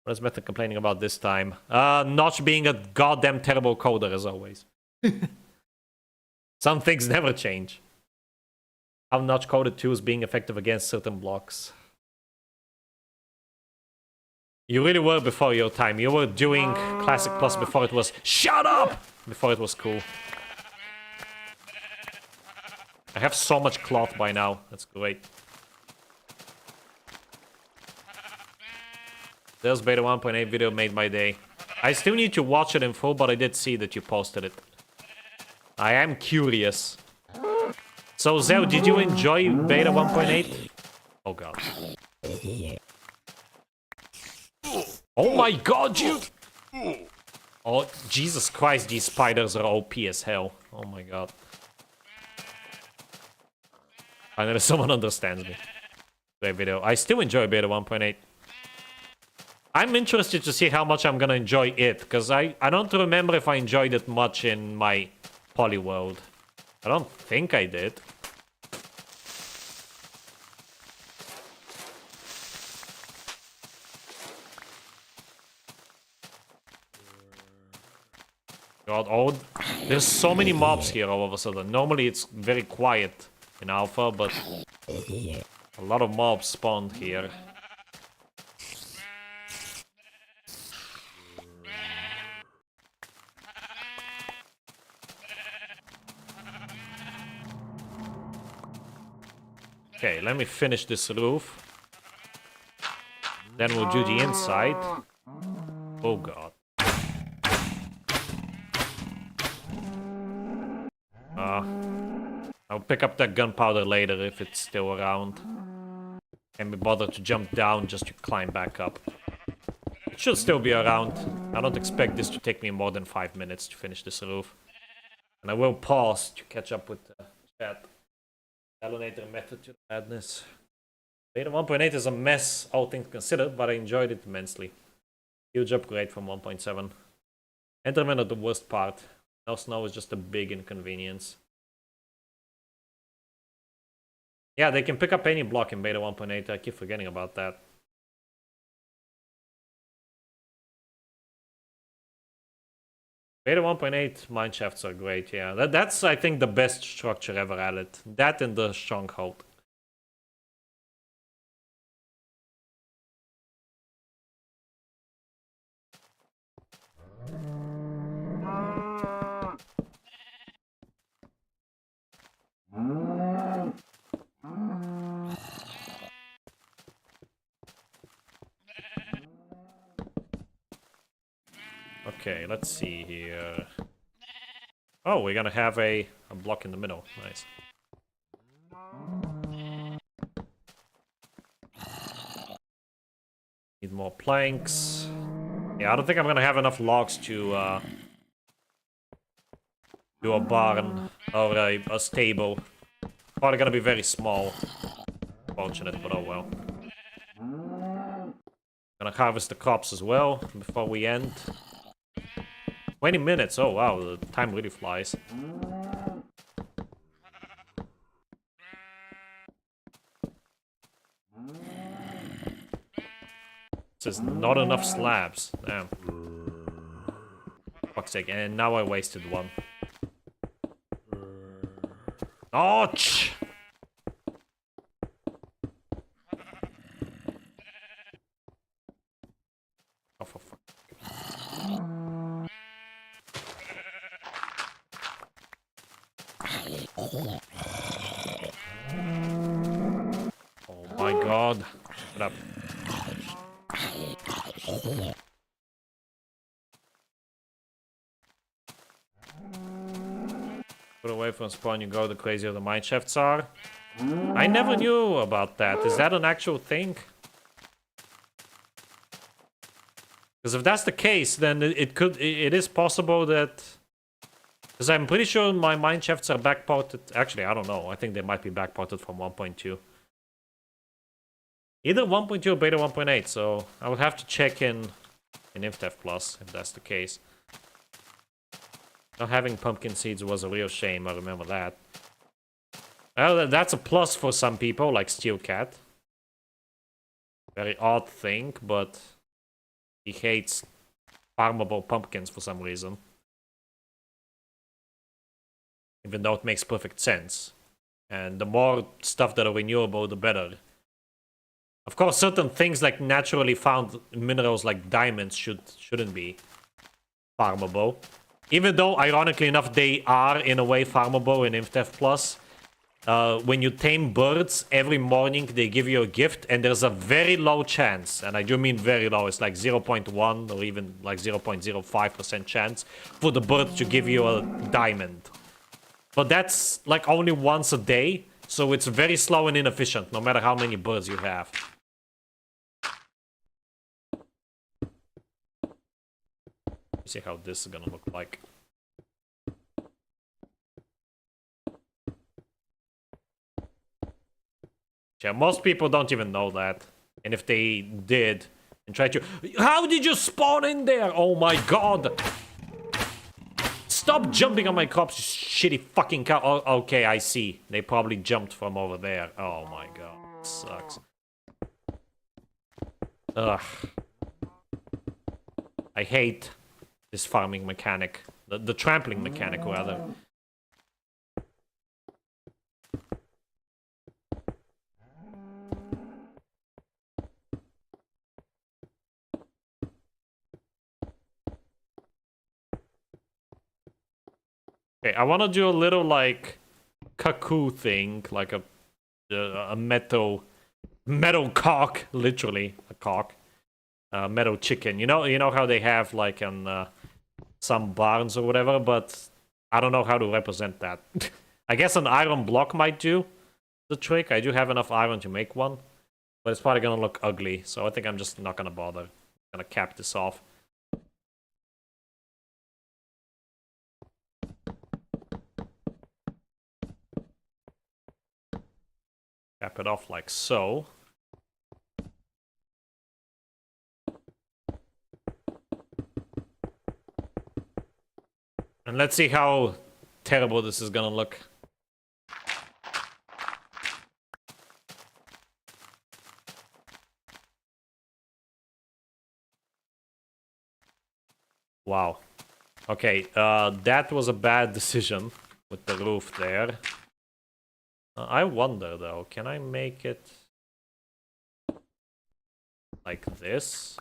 What is Method complaining about this time? Notch being a goddamn terrible coder as always. Some things never change. How Notch coded tools being effective against certain blocks. You really were before your time. You were doing Classic Plus before it was... Shut up! Before it was cool. I have so much cloth by now. That's great. There's beta 1.8 video made my day. I still need to watch it in full, but I did see that you posted it. I am curious. So, Zell, did you enjoy beta 1.8? Oh, God. Oh, my God, dude! Oh, Jesus Christ, these spiders are OP as hell. Oh, my God. Finally, someone understands me. Great video. I still enjoy beta 1.8. I'm interested to see how much I'm gonna enjoy it, because I don't remember if I enjoyed it much in my Poly World. I don't think I did. God, oh, there's so many mobs here all of a sudden. Normally it's very quiet in Alpha, but a lot of mobs spawned here. Okay, let me finish this roof. Then we'll do the inside. Oh god. I'll pick up that gunpowder later if it's still around. Can't be bothered to jump down just to climb back up. It should still be around. I don't expect this to take me more than 5 minutes to finish this roof. And I will pause to catch up with the chat. Alienator method to madness. Beta 1.8 is a mess, all things considered, but I enjoyed it immensely. Huge upgrade from 1.7. Endermen are the worst part. No snow is just a big inconvenience. Yeah, they can pick up any block in beta 1.8. I keep forgetting about that. Beta 1.8 mineshafts are great, yeah. That's, I think, the best structure ever added. That and the stronghold. Okay, let's see here. Oh, we're gonna have a block in the middle. Nice. Need more planks. Yeah, I don't think I'm gonna have enough logs to do a barn or a stable. Probably gonna be very small. Fortunate, but oh well. Gonna harvest the crops as well before we end. 20 minutes, oh wow, the time really flies. This is not enough slabs, damn. Fuck's sake, and now I wasted one. Ouch! Oh, for fuck. Oh my god. Shut up. Put away from spawn, you go, the crazier the mineshafts are. I never knew about that. Is that an actual thing? Because if that's the case, then it is possible that... Because I'm pretty sure my mineshafts are backported. Actually, I don't know. I think they might be backported from 1.2. Either 1.2 or beta 1.8, so I would have to check in InfDev Plus if that's the case. Not having pumpkin seeds was a real shame, I remember that. Well, that's a plus for some people, like Steelcat. Very odd thing, but he hates farmable pumpkins for some reason. Even though it makes perfect sense. And the more stuff that are renewable, the better. Of course, certain things like naturally found minerals like diamonds shouldn't be farmable. Even though, ironically enough, they are in a way farmable in InfDev Plus. when you tame birds, every morning they give you a gift, and there's a very low chance, and I do mean very low, it's like 0.1 or even like 0.05% chance for the bird to give you a diamond. But that's like only once a day, so it's very slow and inefficient, no matter how many birds you have. Let's see how this is gonna look like. Yeah, most people don't even know that. And if they did, and try to... How did you spawn in there? Oh my god! Stop jumping on my crops, you shitty fucking cow. Oh, okay, I see. They probably jumped from over there. Oh my god, sucks. Ugh. I hate this farming mechanic. The trampling mechanic, rather. Okay, I want to do a little, like, cuckoo thing, like a metal cock, literally a cock, metal chicken. You know how they have like on some barns or whatever, but I don't know how to represent that. I guess an iron block might do the trick. I do have enough iron to make one, but it's probably gonna look ugly, so I think I'm just not gonna bother. I'm gonna cap this off. Cap it off like so. And let's see how terrible this is gonna look. Wow. Okay, that was a bad decision with the roof there. I wonder though, can I make it like this?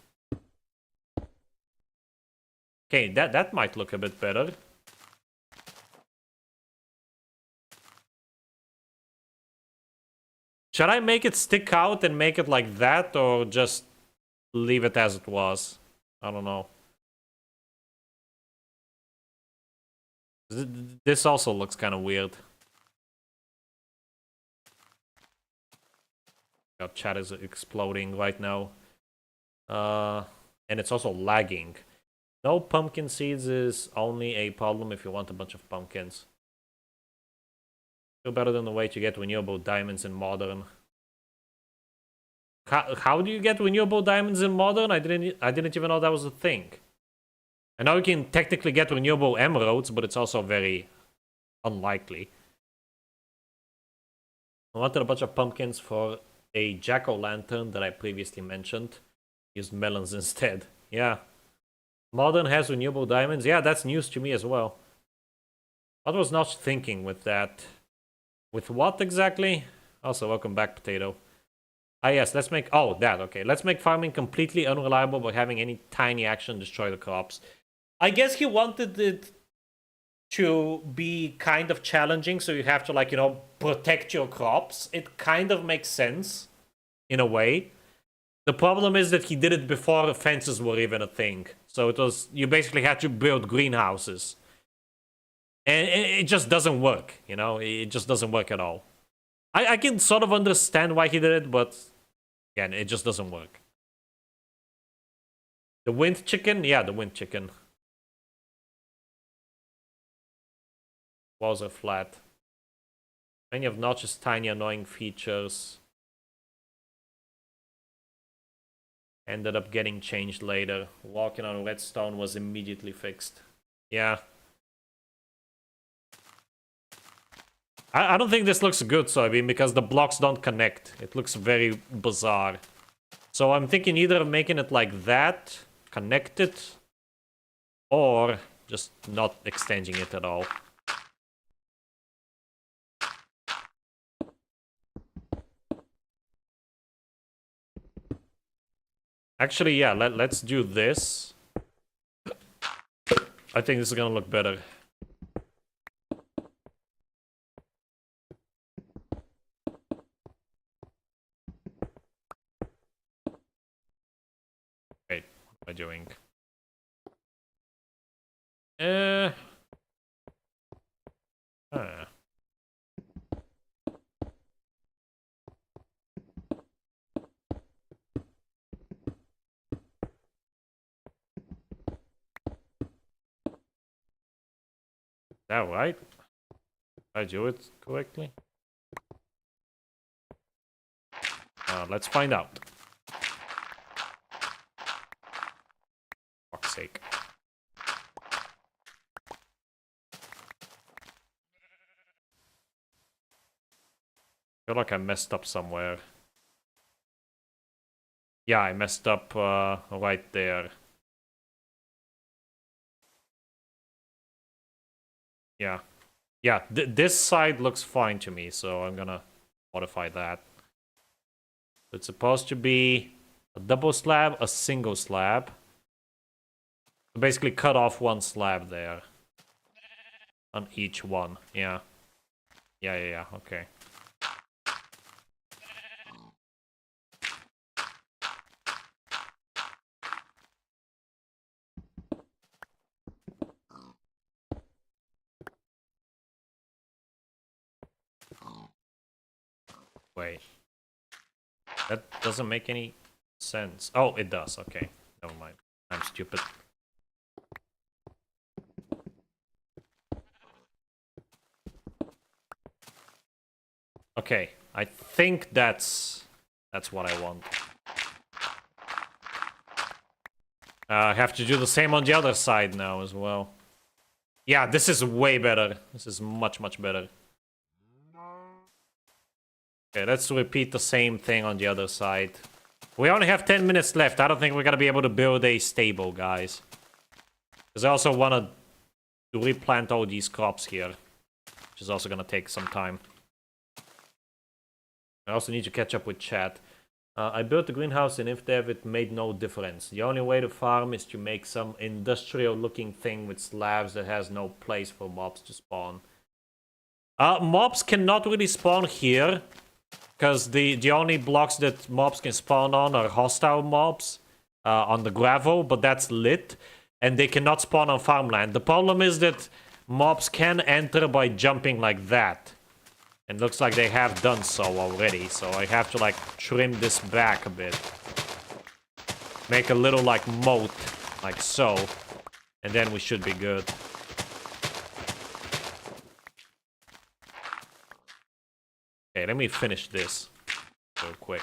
Okay, that might look a bit better. Should I make it stick out and make it like that, or just leave it as it was? I don't know. This also looks kind of weird. Our chat is exploding right now. And it's also lagging. No pumpkin seeds is only a problem if you want a bunch of pumpkins. Still better than the way to get renewable diamonds in modern. How do you get renewable diamonds in modern? I didn't even know that was a thing. I know you can technically get renewable emeralds, but it's also very unlikely. I wanted a bunch of pumpkins for a jack-o'-lantern that I previously mentioned. Used melons instead. Yeah. Modern has renewable diamonds. Yeah, that's news to me as well. What was Notch thinking with that? With what exactly? Also, welcome back, Potato. Ah, yes, let's make... Oh, that, okay. Let's make farming completely unreliable by having any tiny action destroy the crops. I guess he wanted it to be kind of challenging, so you have to, like, you know, protect your crops. It kind of makes sense, in a way. The problem is that he did it before fences were even a thing. So it was... You basically had to build greenhouses. And it just doesn't work, you know? It just doesn't work at all. I can sort of understand why he did it, but... Again, it just doesn't work. The wind chicken? Yeah, the wind chicken. Walls are flat. Many of Notch's tiny annoying features ended up getting changed later. Walking on redstone was immediately fixed. Yeah. I don't think this looks good, Soybean, because the blocks don't connect. It looks very bizarre. So I'm thinking either of making it like that, connect it, or just not extending it at all. Actually, yeah, let's do this. I think this is gonna look better. doing? Huh. That right? Did I do it correctly? Let's find out. Fuck's sake. I feel like I messed up somewhere. Yeah, I messed up right there. Yeah. Yeah, this side looks fine to me, so I'm gonna modify that. It's supposed to be a double slab, a single slab. So basically cut off one slab there. On each one, yeah. Yeah, okay. Wait. That doesn't make any sense. Oh, it does. Okay. Never mind. I'm stupid. Okay. I think that's what I want. I have to do the same on the other side now as well. Yeah, this is way better. This is much, much better. Okay, let's repeat the same thing on the other side. We only have 10 minutes left. I don't think we're gonna be able to build a stable, guys. Because I also want to replant all these crops here. Which is also gonna take some time. I also need to catch up with chat. I built a greenhouse in InfDev, it made no difference. The only way to farm is to make some industrial looking thing with slabs that has no place for mobs to spawn. Mobs cannot really spawn here. Because the only blocks that mobs can spawn on are hostile mobs on the gravel, but that's lit. And they cannot spawn on farmland. The problem is that mobs can enter by jumping like that. And looks like they have done so already, so I have to like trim this back a bit. Make a little like moat, like so. And then we should be good. Okay, let me finish this real quick.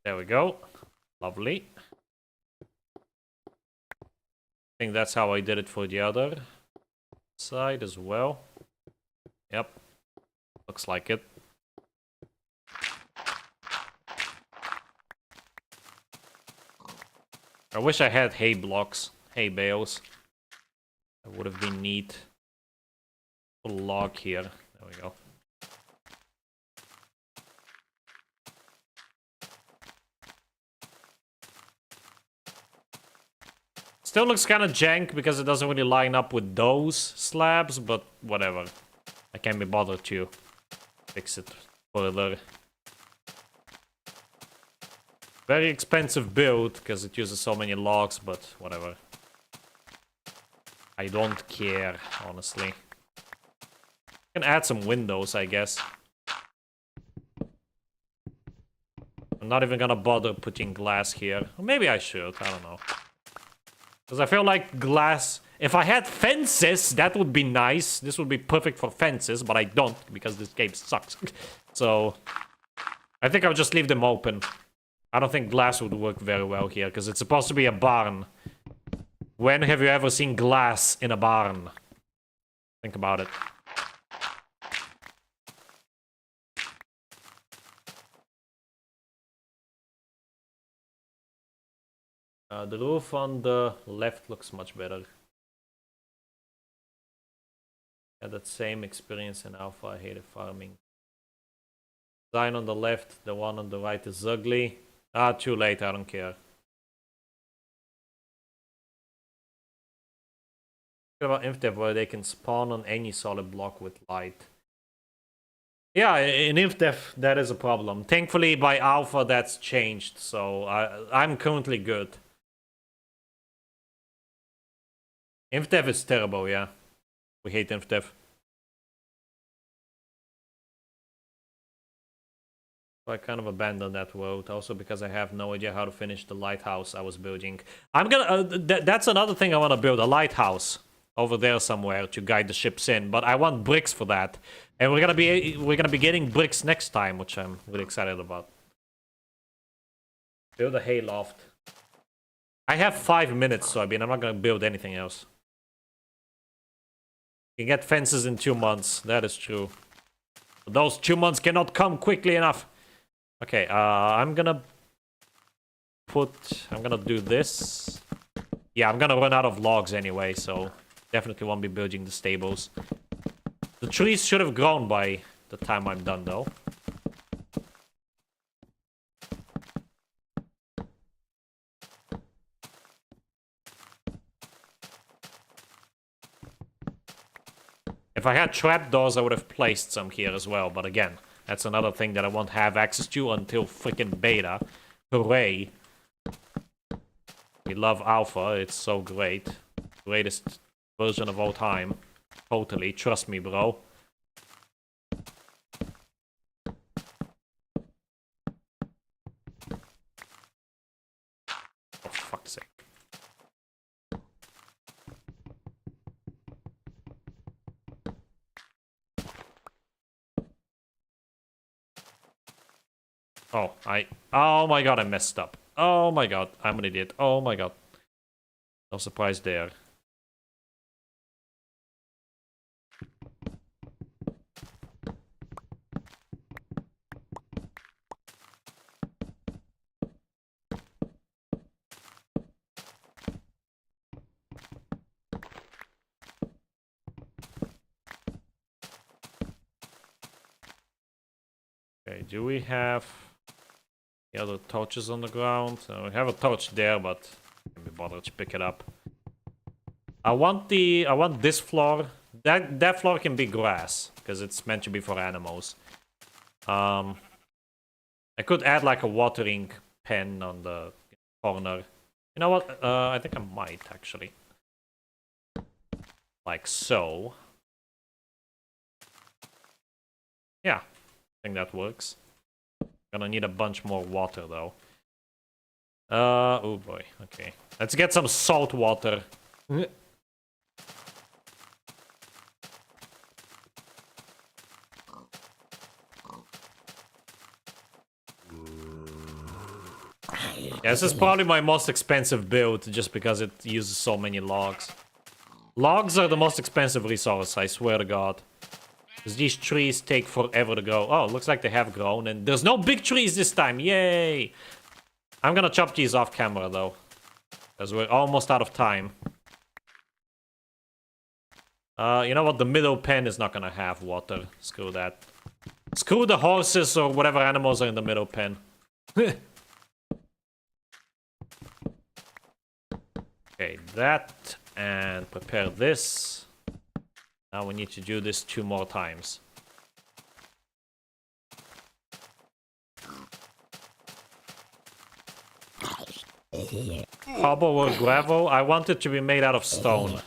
There we go. Lovely. I think that's how I did it for the other side as well. Yep. Looks like it. I wish I had hay blocks, hay bales. That would have been neat. Put a log here. There we go. Still looks kind of jank because it doesn't really line up with those slabs, but whatever. I can't be bothered to fix it further. Very expensive build because it uses so many logs, but whatever. I don't care, honestly. Can add some windows, I guess. I'm not even gonna bother putting glass here. Or maybe I should, I don't know. Because I feel like glass... If I had fences, that would be nice. This would be perfect for fences, but I don't, because this game sucks. So... I think I'll just leave them open. I don't think glass would work very well here, because it's supposed to be a barn. When have you ever seen glass in a barn? Think about it. The roof on the left looks much better. Had that same experience in Alpha. I hated farming. Design on the left, the one on the right is ugly. Ah, too late, I don't care. About InfDev where they can spawn on any solid block with light. Yeah, in InfDev that is a problem. Thankfully by Alpha that's changed, so I'm currently good. InfDev is terrible, yeah. We hate InfDev. I kind of abandoned that road, also because I have no idea how to finish the lighthouse I was building. I'm gonna. That's another thing I want to build, a lighthouse over there somewhere to guide the ships in. But I want bricks for that, and we're gonna be getting bricks next time, which I'm really excited about. Build a hayloft. I have 5 minutes, so I'm not gonna build anything else. You can get fences in 2 months. That is true. But those 2 months cannot come quickly enough. Okay, I'm gonna do this. Yeah, I'm gonna run out of logs anyway, so definitely won't be building the stables. The trees should have grown by the time I'm done, though. If I had trapdoors, I would have placed some here as well, but again, that's another thing that I won't have access to until freaking beta. Hooray. We love Alpha, it's so great. Greatest version of all time. Totally, trust me, bro. For fuck's sake. Oh my god, I messed up. Oh my god, I'm an idiot. Oh my god. No surprise there. Okay, do we have the other torches on the ground? We have a torch there, but can't be bothered to pick it up. I want this floor. That floor can be grass because it's meant to be for animals. I could add like a watering pen on the corner. You know what? I think I might actually. Like so. Yeah, I think that works. Gonna need a bunch more water though. Oh boy. Okay, let's get some salt water. Yeah, this is probably my most expensive build just because it uses so many logs. Logs are the most expensive resource, I swear to god. Because these trees take forever to grow. Oh, looks like they have grown and there's no big trees this time. Yay! I'm gonna chop these off camera though. Because we're almost out of time. You know what? The middle pen is not gonna have water. Screw that. Screw the horses or whatever animals are in the middle pen. Okay, that, and prepare this. Now we need to do this 2 more times. Cobble or gravel? I want it to be made out of stone.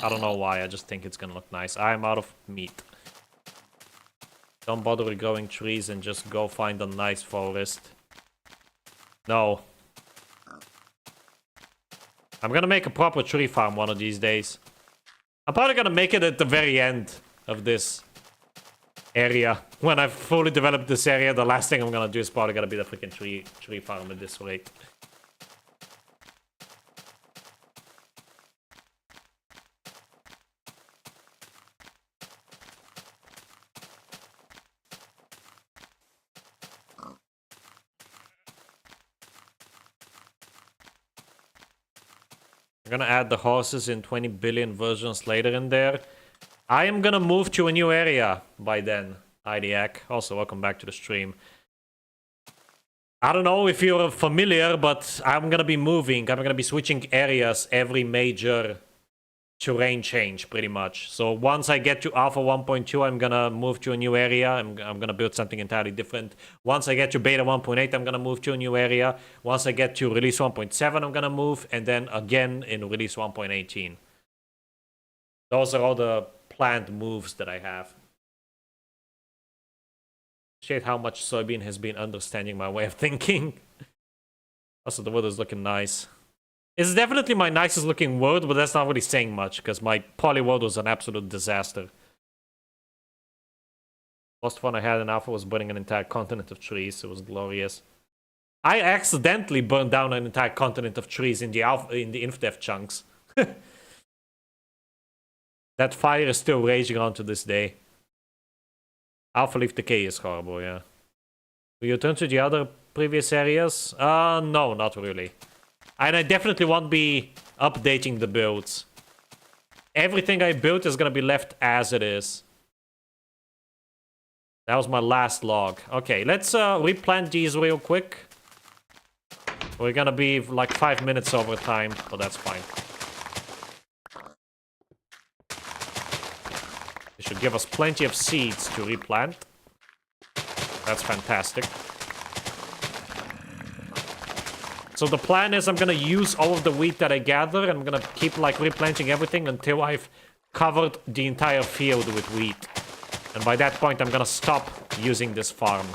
I don't know why, I just think it's gonna look nice. I'm out of meat. Don't bother with growing trees and just go find a nice forest. No. I'm gonna make a proper tree farm one of these days. I'm probably gonna make it at the very end of this area. When I've fully developed this area, the last thing I'm gonna do is probably gonna be the freaking tree farm at this rate. I'm gonna add the horses in 20 billion versions later in there. I am gonna move to a new area by then, IDAC. Also, welcome back to the stream. I don't know if you're familiar, but I'm gonna be moving. I'm gonna be switching areas every major terrain change, pretty much. So once I get to Alpha 1.2, I'm gonna move to a new area. I'm gonna build something entirely different. Once I get to Beta 1.8, I'm gonna move to a new area. Once I get to Release 1.7, I'm gonna move, and then again in Release 1.18. Those are all the planned moves that I have. Appreciate how much Soybean has been understanding my way of thinking. Also, the wood is looking nice. It's definitely my nicest looking world, but that's not really saying much, because my poly world was an absolute disaster. Most fun I had in Alpha was burning an entire continent of trees. It was glorious. I accidentally burned down an entire continent of trees in the InfDev chunks. That fire is still raging on to this day. Alpha Leaf Decay is horrible, yeah. Will you turn to the other previous areas? No, not really. And I definitely won't be updating the builds. Everything I built is gonna be left as it is. That was my last log. Okay, let's replant these real quick. We're gonna be like 5 minutes over time, but that's fine. It should give us plenty of seeds to replant. That's fantastic. So the plan is I'm gonna use all of the wheat that I gather, and I'm gonna keep like replanting everything until I've covered the entire field with wheat. And by that point, I'm gonna stop using this farm.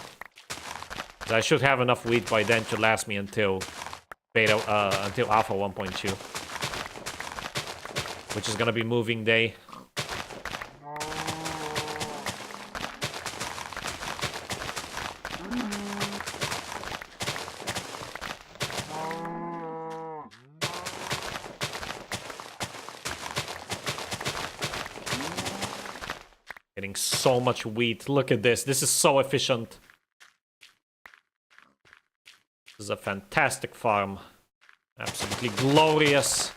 I should have enough wheat by then to last me until until Alpha 1.2, which is gonna be moving day. Getting so much wheat. Look at this. This is so efficient. This is a fantastic farm. Absolutely glorious.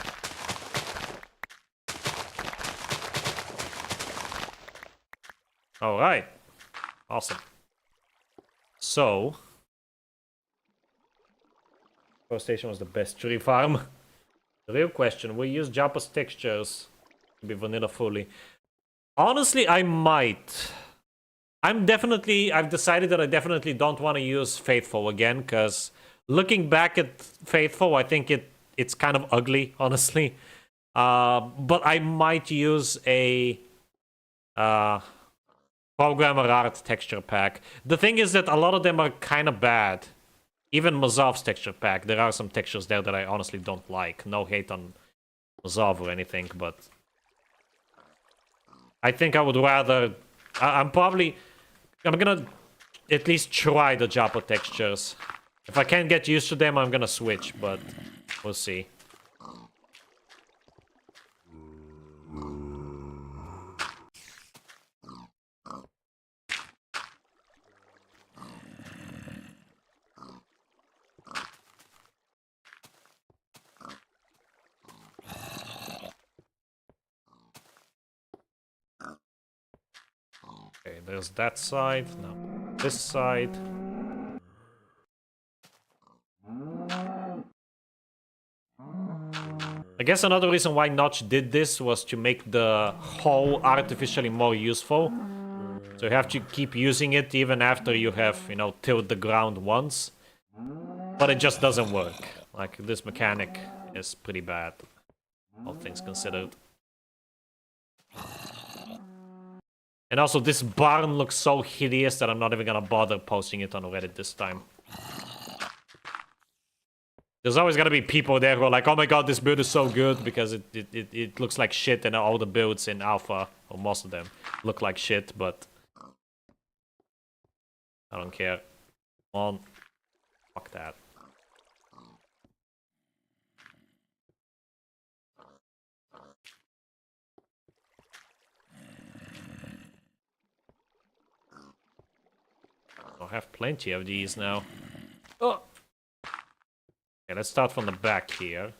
Alright. Awesome. So. Pro Station was the best tree farm. The real question, will you use Japa's textures to be vanilla fully? Honestly, I might. I've decided that I definitely don't want to use Faithful again, because looking back at Faithful, I think it's kind of ugly, honestly. But I might use a Programmer Art texture pack. The thing is that a lot of them are kind of bad. Even Mazov's texture pack, there are some textures there that I honestly don't like. No hate on Mazov or anything, but I think I would rather... I'm gonna at least try the Japa textures. If I can't get used to them, I'm gonna switch, but we'll see. Okay, there's that side. Now this side. I guess another reason why Notch did this was to make the hoe artificially more useful. So you have to keep using it even after you have, you know, tilled the ground once. But it just doesn't work. Like, this mechanic is pretty bad, all things considered. And also, this barn looks so hideous that I'm not even gonna bother posting it on Reddit this time. There's always gonna be people there who are like, oh my god, this build is so good, because it looks like shit, and all the builds in Alpha, or most of them, look like shit, but I don't care. Come on. Fuck that. I'll have plenty of these now. Oh! Okay, let's start from the back here.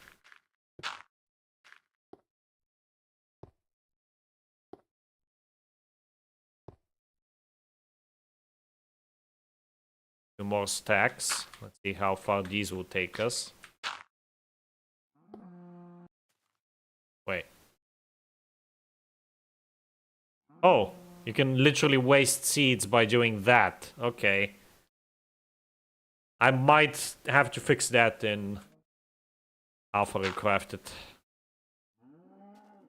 2 more stacks. Let's see how far these will take us. Wait. Oh, you can literally waste seeds by doing that. Okay. I might have to fix that in Alpha Recrafted.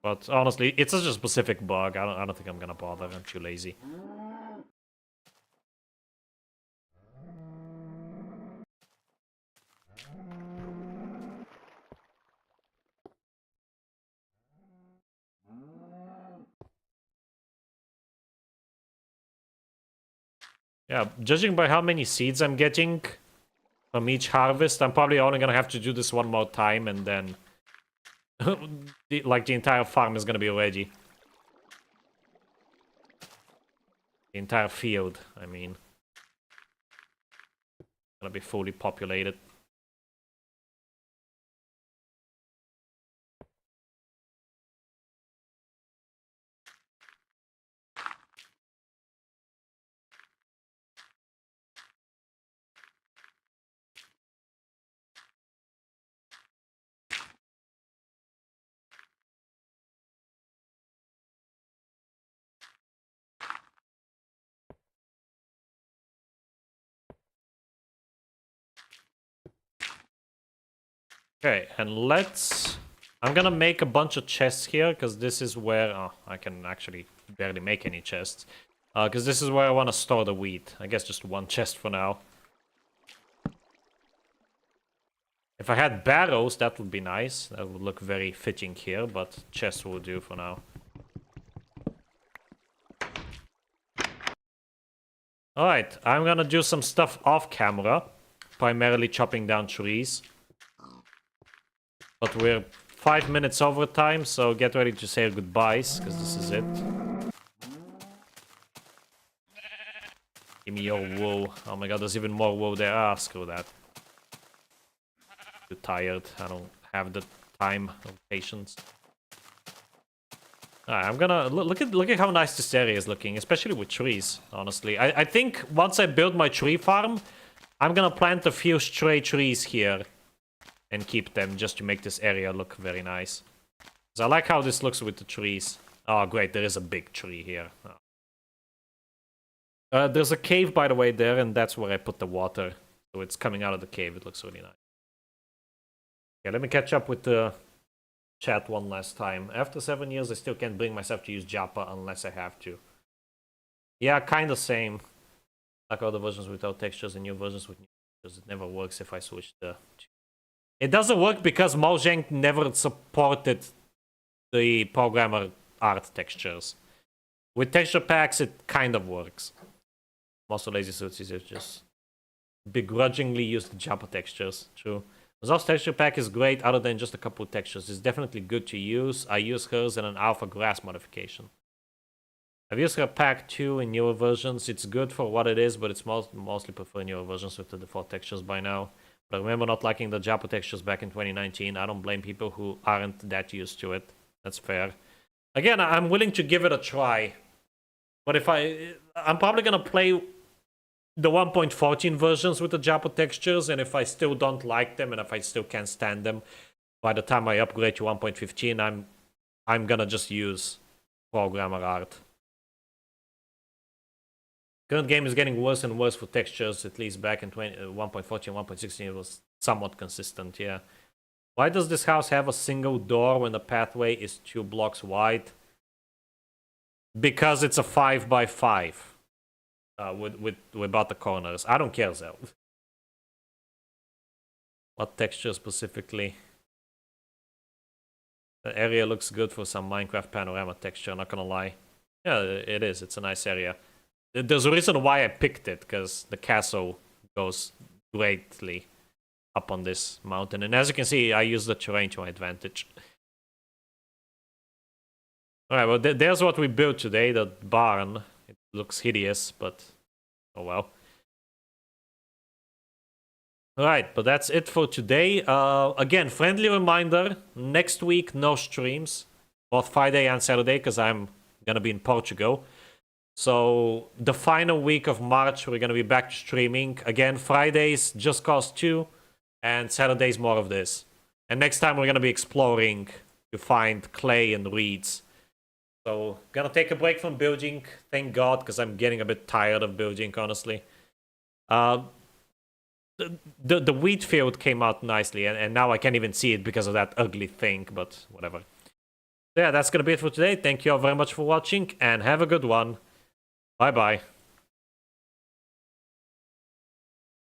But honestly, it's such a specific bug. I don't think I'm gonna bother. I'm too lazy. Yeah, judging by how many seeds I'm getting from each harvest, I'm probably only gonna have to do this one more time, and then the entire farm is gonna be ready. The entire field, I mean. Gonna be fully populated. Okay, and let's... I'm gonna make a bunch of chests here, because this is where... Oh, I can actually barely make any chests. Because this is where I want to store the wheat. I guess just one chest for now. If I had barrows, that would be nice. That would look very fitting here, but chests will do for now. Alright, I'm gonna do some stuff off camera. Primarily chopping down trees. But we're 5 minutes over time, so get ready to say goodbyes, because this is it. Give me your wool. Oh my god, there's even more wool there. Ah, screw that. Too tired. I don't have the time or patience. Alright, I'm gonna... Look at how nice this area is looking, especially with trees, honestly. I think once I build my tree farm, I'm gonna plant a few stray trees here. And keep them just to make this area look very nice. So I like how this looks with the trees. Oh, great, there is a big tree here. Oh. There's a cave, by the way, there, and that's where I put the water. So it's coming out of the cave. It looks really nice. Okay, let me catch up with the chat one last time. After 7 years, I still can't bring myself to use Japa unless I have to. Yeah, kind of same. Like all the versions without textures and new versions with new textures. It never works if I switch the... It doesn't work because Mojang never supported the programmer art textures. With texture packs, it kind of works. Most of Lazy Suits is just begrudgingly use the Japa textures. True. Zos texture pack is great other than just a couple of textures. It's definitely good to use. I use hers in an alpha grass modification. I've used her pack too in newer versions. It's good for what it is, but it's mostly prefer newer versions with the default textures by now. But I remember not liking the Japa textures back in 2019. I don't blame people who aren't that used to it. That's fair. Again, I'm willing to give it a try. But if I'm probably gonna play the 1.14 versions with the Japa textures, and if I still don't like them, and if I still can't stand them, by the time I upgrade to 1.15, I'm gonna just use programmer art. Current game is getting worse and worse for textures, at least back in 1.14, 1.16 it was somewhat consistent, yeah. Why does this house have a single door when the pathway is 2 blocks wide? Because it's a 5x5 without the corners. I don't care, though. What texture specifically? The area looks good for some Minecraft panorama texture, not gonna lie. Yeah, it is. It's a nice area. There's a reason why I picked it, because the castle goes greatly up on this mountain. And as you can see, I use the terrain to my advantage. Alright, well, there's what we built today, the barn. It looks hideous, but oh well. Alright, but that's it for today. Again, friendly reminder, next week, no streams. Both Friday and Saturday, because I'm gonna be in Portugal. So the final week of March, we're gonna be back streaming again. Fridays, Just Cause 2, and Saturdays, more of this. And next time, we're gonna be exploring to find clay and reeds. So gonna take a break from building, thank God, because I'm getting a bit tired of building, honestly. The wheat field came out nicely, and now I can't even see it because of that ugly thing, but whatever. So yeah, that's gonna be it for today. Thank you all very much for watching, and have a good one. Bye-bye.